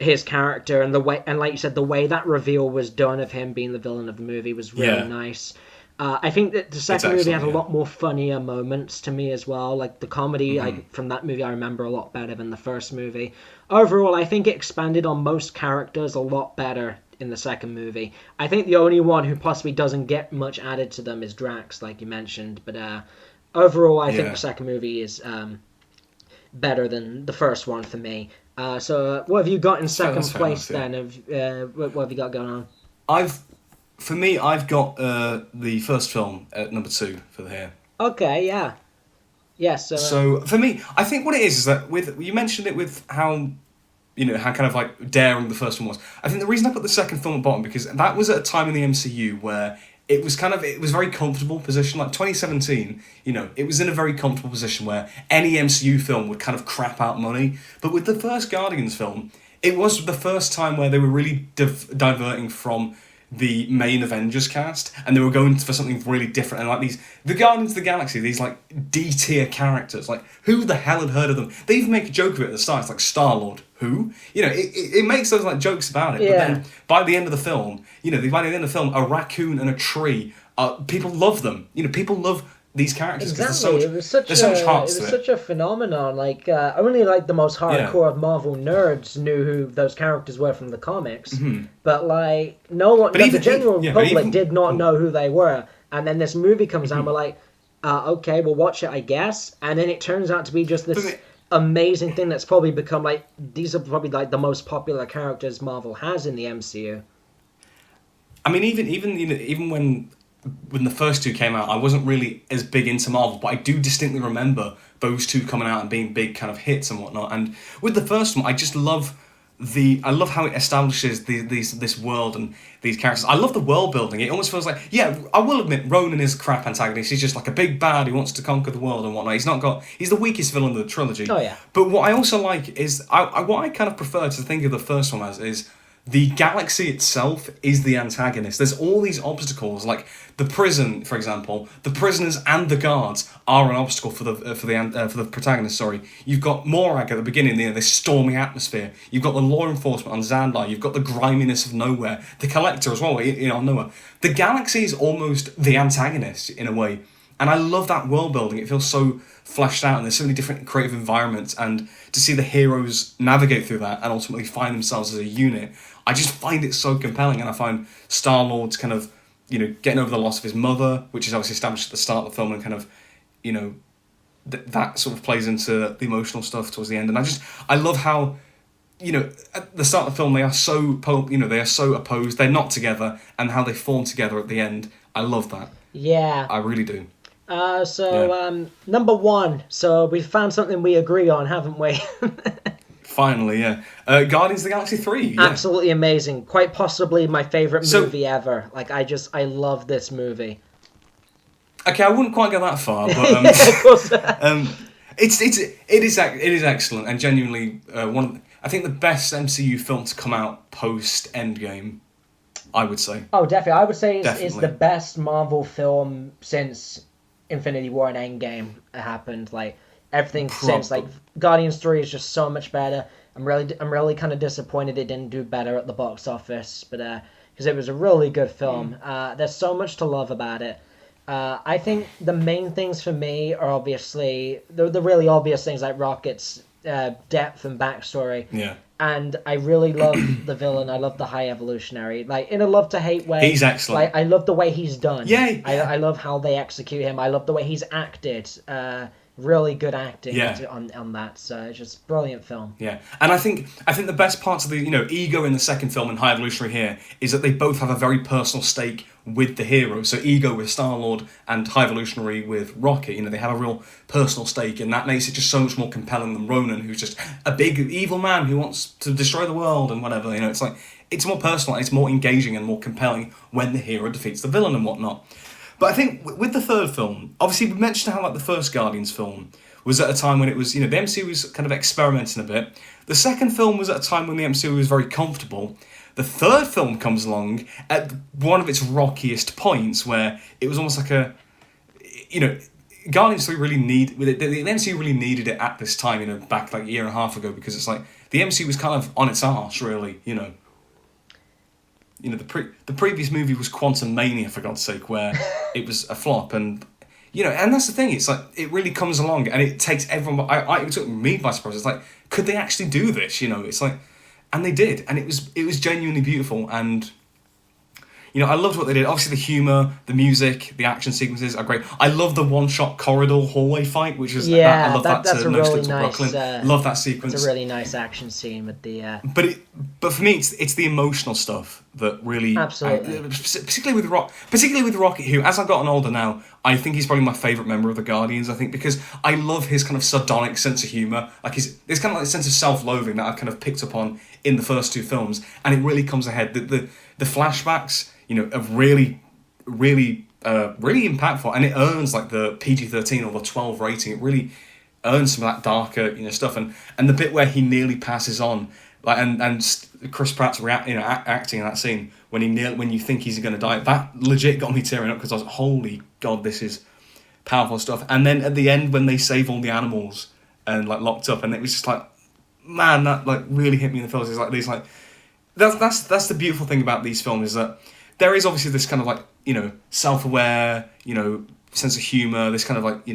his character and the way and like you said, the way that reveal was done of him being the villain of the movie was really Yeah. nice. I think that the It's second movie excellent. had a Yeah. lot more funnier moments to me as well. Like the comedy Hmm. from that movie, I remember a lot better than the first movie. Overall, I think it expanded on most characters a lot better in the second movie. I think the only one who possibly doesn't get much added to them is Drax, like you mentioned. But overall, I think the Yeah. second movie is better than the first one for me. What have you got in second That's fair place enough. Yeah. then? What have you got going on? I've For me, I've got the first film at number 2 for the here. Okay, yeah, yeah. So So for me, I think what it is that with you mentioned it with how how kind of like daring the first one was. I think the reason I put the second film at bottom because that was at a time in the MCU where it was very comfortable position. Like 2017, it was in a very comfortable position where any MCU film would kind of crap out money. But with the first Guardians film, it was the first time where they were really diverting from the main Avengers cast, and they were going for something really different. And like the Guardians of the Galaxy, these like D tier characters, like who the hell had heard of them? They even make a joke of it at the start. It's like Star-Lord, who? It makes those like jokes about it. But Yeah. then by the end of the film, by the end of the film, a raccoon and a tree, people love them. People love these characters because exactly, there's so much heart to it. such a phenomenon. Like only like the most hardcore of Marvel nerds knew who those characters were from the comics, but like no one, But the even general yeah, but public even- did not know who they were. And then this movie comes out, and we're like, okay, we'll watch it, I guess. And then it turns out to be just this But- amazing thing that's probably become like these are probably like the most popular characters Marvel has in the MCU. I mean, even when the first two came out, I wasn't really as big into Marvel, but I do distinctly remember those two coming out and being big kind of hits and whatnot. And with the first one, I just love how it establishes this world and these characters. I love the world building. It almost feels like, yeah, I will admit, Ronan is a crap antagonist. He's just like a big bad who wants to conquer the world and whatnot. He's the weakest villain of the trilogy. Oh, yeah. But what I also like is, what I kind of prefer to think of the first one as is, the galaxy itself is the antagonist. There's all these obstacles, like the prison, for example. The prisoners and the guards are an obstacle for the protagonist. Sorry, you've got Morag at the beginning, this stormy atmosphere. You've got the law enforcement on Xandar. You've got the griminess of nowhere. The Collector as well, on Nowhere. The galaxy is almost the antagonist in a way, and I love that world building. It feels so fleshed out, and there's so many different creative environments, and to see the heroes navigate through that and ultimately find themselves as a unit, I just find it so compelling. And I find Star-Lord's kind of, getting over the loss of his mother, which is obviously established at the start of the film, and kind of, that sort of plays into the emotional stuff towards the end. And I love how, at the start of the film they are so opposed, they're not together, and how they form together at the end. I love that. Yeah. I really do. Number one. So we found something we agree on, haven't we? Finally, yeah. Guardians of the Galaxy 3. Yeah. Absolutely amazing. Quite possibly my favorite So- movie ever. Like, I love this movie. Okay, I wouldn't quite go that far, but Of course. it is excellent and genuinely I think the best MCU film to come out post Endgame. I would say. Oh, definitely. I would say it's Definitely. the best Marvel film since Infinity War and Endgame happened. Like, everything since, like, Guardians 3 is just so much better. I'm really kind of disappointed it didn't do better at the box office, but because it was a really good film. There's so much to love about it. I think the main things for me are obviously the really obvious things, like Rocket's depth and backstory. Yeah. And I really love the villain. I love the High Evolutionary. Like, in a love-to-hate way. He's excellent. Like, I love the way he's done. Yeah. I love how they execute him. I love the way he's acted. Really good acting on that. So it's just brilliant film. Yeah, and I think the best parts of the Ego in the second film and High Evolutionary here is that they both have a very personal stake with the hero. So Ego with Star-Lord and High Evolutionary with Rocket, they have a real personal stake, and that makes it just so much more compelling than Ronan, who's just a big evil man who wants to destroy the world and whatever. It's like it's more personal, and it's more engaging and more compelling when the hero defeats the villain and whatnot. But I think with the third film, obviously we mentioned how like the first Guardians film was at a time when it was, the MCU was kind of experimenting a bit. The second film was at a time when the MCU was very comfortable. The third film comes along at one of its rockiest points where it was almost like Guardians 3 really the MCU really needed it at this time, back like a year and a half ago, because it's like the MCU was kind of on its arse, really, the previous movie was Quantum Mania, for God's sake, where it was a flop, and and that's the thing. It's like it really comes along, and it takes everyone. It took me by surprise. It's like, could they actually do this? It's like, and they did, and it was genuinely beautiful, and I loved what they did. Obviously, the humor, the music, the action sequences are great. I love the one-shot corridor hallway fight, which is I love that's a No really Sleep Till nice. Brooklyn. Love that sequence. It's a really nice action scene with the. But for me, it's the emotional stuff that really, Absolutely. particularly with Rocket, who, as I've gotten older now, I think he's probably my favourite member of the Guardians. I think because I love his kind of sardonic sense of humour, like there's kind of like a sense of self-loathing that I've kind of picked up on in the first two films, and it really comes ahead. The flashbacks, of really impactful, and it earns like the PG-13 or the 12 rating. It really earns some of that darker, stuff, and the bit where he nearly passes on. Like and Chris Pratt's acting in that scene when you think he's going to die, that legit got me tearing up, because I was like, holy God, this is powerful stuff. And then at the end when they save all the animals and like locked up, and it was just like, man, that like really hit me in the feels. It's like these like that's the beautiful thing about these films, is that there is obviously this kind of like self-aware sense of humor, this kind of like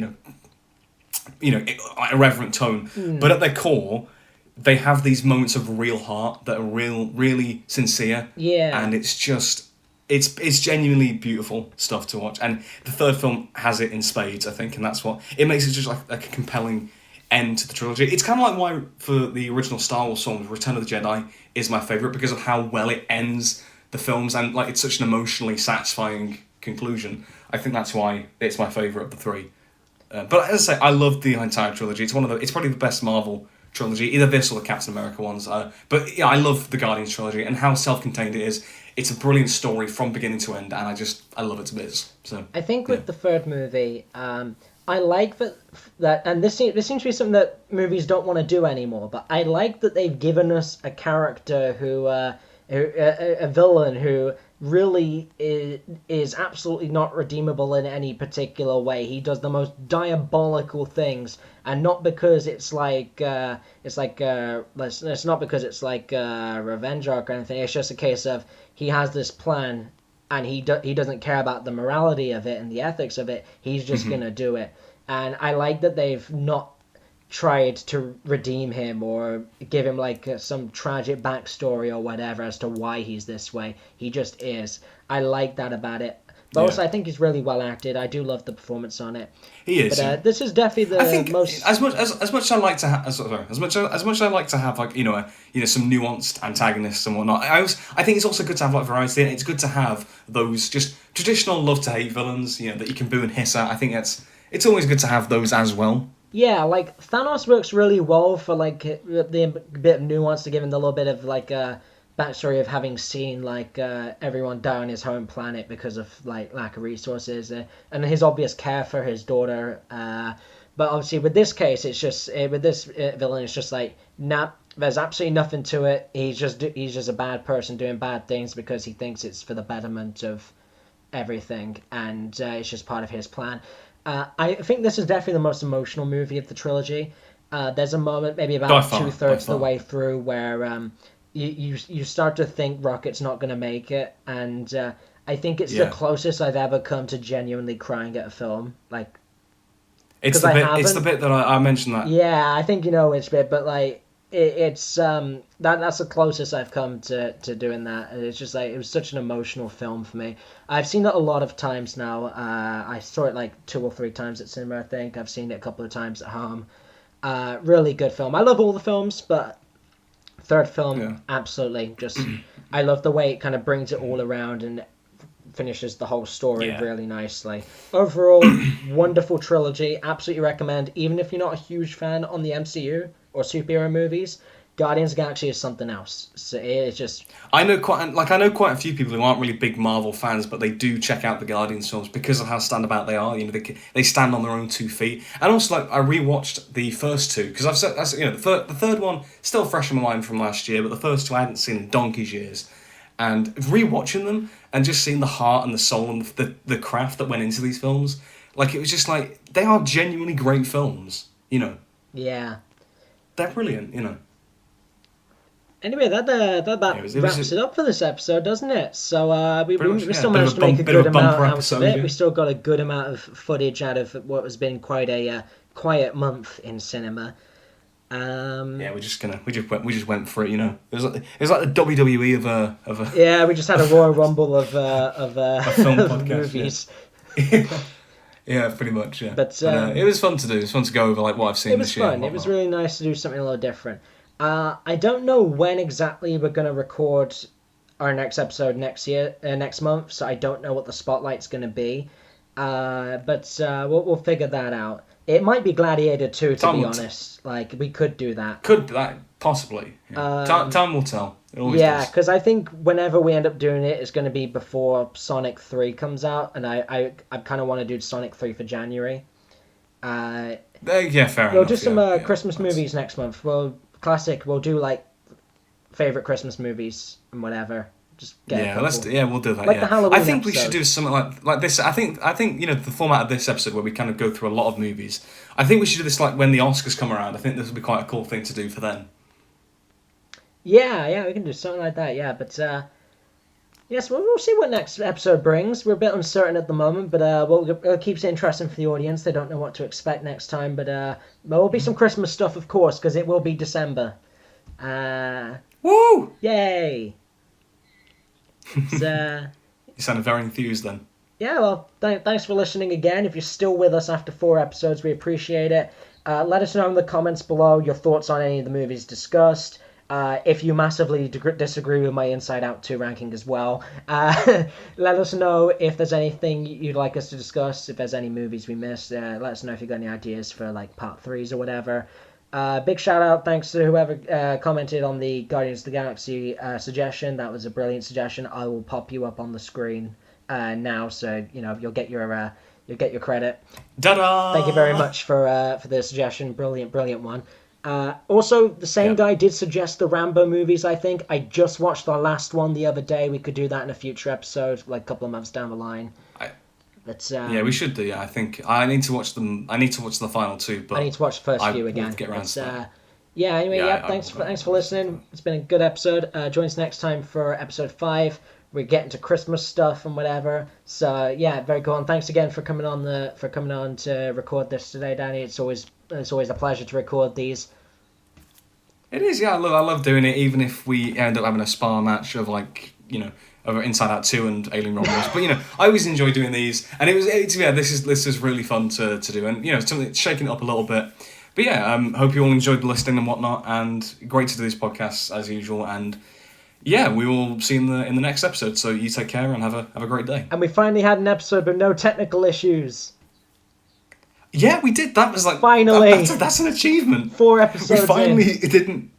irreverent tone, but at their core, they have these moments of real heart that are really sincere. Yeah. And it's just, it's genuinely beautiful stuff to watch. And the third film has it in spades, I think, and that's what, it makes it just like a compelling end to the trilogy. It's kind of like why, for the original Star Wars films, Return of the Jedi is my favourite, because of how well it ends the films, and like it's such an emotionally satisfying conclusion. I think that's why it's my favourite of the three. But as I say, I love the entire trilogy. It's probably the best Marvel trilogy, either this or the Captain America ones. But yeah, I love the Guardians trilogy and how self-contained it is. It's a brilliant story from beginning to end, and I love it to bits. So I think with the third movie, I like that, and this seems to be something that movies don't want to do anymore. But I like that they've given us a character who a villain who really is absolutely not redeemable in any particular way. He does the most diabolical things, and not because it's not because it's like a revenge arc or anything. It's just a case of he has this plan, and he doesn't care about the morality of it and the ethics of it. He's just gonna do it. And I like that they've not tried to redeem him or give him like some tragic backstory or whatever as to why he's this way. He just is. I like that about it. But also, I think he's really well acted. I do love the performance on it. He is. But this is definitely the I think most. As much I like to have, as much I like to have like some nuanced antagonists and whatnot. I think it's also good to have like variety. It's good to have those just traditional love to hate villains, that you can boo and hiss at. I think it's always good to have those as well. Yeah, like Thanos works really well for like the bit of nuance to give him the little bit of like backstory of having seen like everyone die on his home planet because of like lack of resources, and his obvious care for his daughter. But obviously with this case, it's just with this villain, it's just like nah. There's absolutely nothing to it. He's just a bad person doing bad things because he thinks it's for the betterment of everything, and it's just part of his plan. I think this is definitely the most emotional movie of the trilogy. There's a moment, maybe By about far, two by thirds of the far. way through, where you start to think Rocket's not going to make it, and I think it's the Yeah. closest I've ever come to genuinely crying at a film. Like, It's because the I bit. It's the haven't. bit that I mentioned that. Yeah, I think you know which bit, but like it's that's the closest I've come to doing that. And it's just like it was such an emotional film for me. I've seen it a lot of times now. I saw it like 2 or 3 times at cinema. I think I've seen it a couple of times at home. Really good film. I love all the films, but third film Yeah. absolutely just. I love the way it kind of brings it all around and finishes the whole story Yeah. really nicely. Overall, wonderful trilogy. Absolutely recommend. Even if you're not a huge fan on the MCU or superhero movies, Guardians of the Galaxy is something else. So it's just I know quite a few people who aren't really big Marvel fans, but they do check out the Guardians films because of how standabout they are. You know, they stand on their own 2 feet. And also, like, I rewatched the first two because I've said that's the third one still fresh in my mind from last year, but the first two I hadn't seen in donkey's years. And rewatching them and just seeing the heart and the soul and the craft that went into these films, like it was just like they are genuinely great films. You know, yeah. they're brilliant. You know. Anyway, that about It was wraps it up for this episode, doesn't it? So pretty much, we yeah. still managed to make a Bit of good a amount bumper out of episode, it. yeah. We still got a good amount of footage out of what has been quite a quiet month in cinema. Yeah, we just went for it, you know. It was like the WWE of a Yeah, we just had a Royal Rumble of film of podcast. movies. Yeah, pretty much. Yeah, But, it was fun to do. It was fun to go over like what I've seen It was this year. fun. And It was whatnot. really nice to do something a little different. I don't know when exactly we're gonna record our next episode next month, so I don't know what the spotlight's gonna be. But we'll figure that out. It might be Gladiator 2, to be honest. Like, we could do that. Could that possibly? Yeah. Time will tell. It always Yeah, does. because I think whenever we end up doing it, it's going to be before Sonic 3 comes out, and I kind of want to do Sonic 3 for January. Yeah, fair We'll enough. do some yeah, Christmas that's- movies next month. We'll do like favorite Christmas movies and whatever. Just get a Yeah, couple. we'll do that. Like yeah. the Halloween I think we episode. should do something like this. I think the format of this episode where we kind of go through a lot of movies. I think we should do this like when the Oscars come around. I think this would be quite a cool thing to do for them. Yeah, we can do something like that. Yeah, but yes, we'll see what next episode brings. We're a bit uncertain at the moment, but it keeps it interesting for the audience. They don't know what to expect next time, but there will be some Christmas stuff, of course, because it will be December. Woo! Yay! It's, You sounded very enthused then. yeah, well, thanks for listening again. If you're still with us after 4 episodes, we appreciate it. Let us know in the comments below your thoughts on any of the movies discussed. If you massively disagree with my Inside Out 2 ranking as well, let us know if there's anything you'd like us to discuss, if there's any movies we missed. Let us know if you've got any ideas for like part 3s or whatever. Big shout out, thanks to whoever commented on the Guardians of the Galaxy suggestion. That was a brilliant suggestion. I will pop you up on the screen now, so you'll get your credit. Ta-da! Thank you very much for the suggestion. Brilliant one. Also, the same guy did suggest the Rambo movies, I think. I just watched the last one the other day. We could do that in a future episode, like a couple of months down the line. But, Yeah, we should do. Yeah, I think I need to watch them. I need to watch the final two, but I need to watch the first few will again. get around But, to that. yeah, anyway, Yeah, thanks for listening. It's been a good episode. Join us next time for episode 5. We're getting to Christmas stuff and whatever. So yeah, very cool. And thanks again for coming on to record this today, Danny. It's always a pleasure to record these. It is, yeah. I love doing it, even if we end up having a spar match of of Inside Out 2 and Alien Romulus. But I always enjoy doing these, and this is really fun to do, and something shaking it up a little bit. But yeah, hope you all enjoyed listening and whatnot, and great to do these podcasts as usual. And yeah, we will see you in the next episode. So you take care and have a great day. And we finally had an episode with no technical issues. Yeah, we did. That was like Finally. That's an achievement. 4 We episodes finally in. didn't.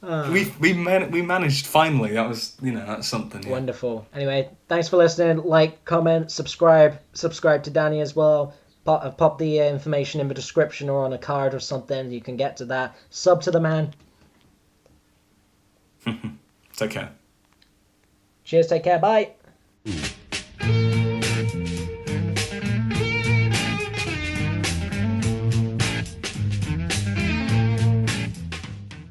We managed finally. That was that's something. Yeah. Wonderful. Anyway, thanks for listening. Like, comment, subscribe to Danny as well. Pop the information in the description or on a card or something. You can get to that. Sub to the man. Take care. Cheers. Take care. Bye.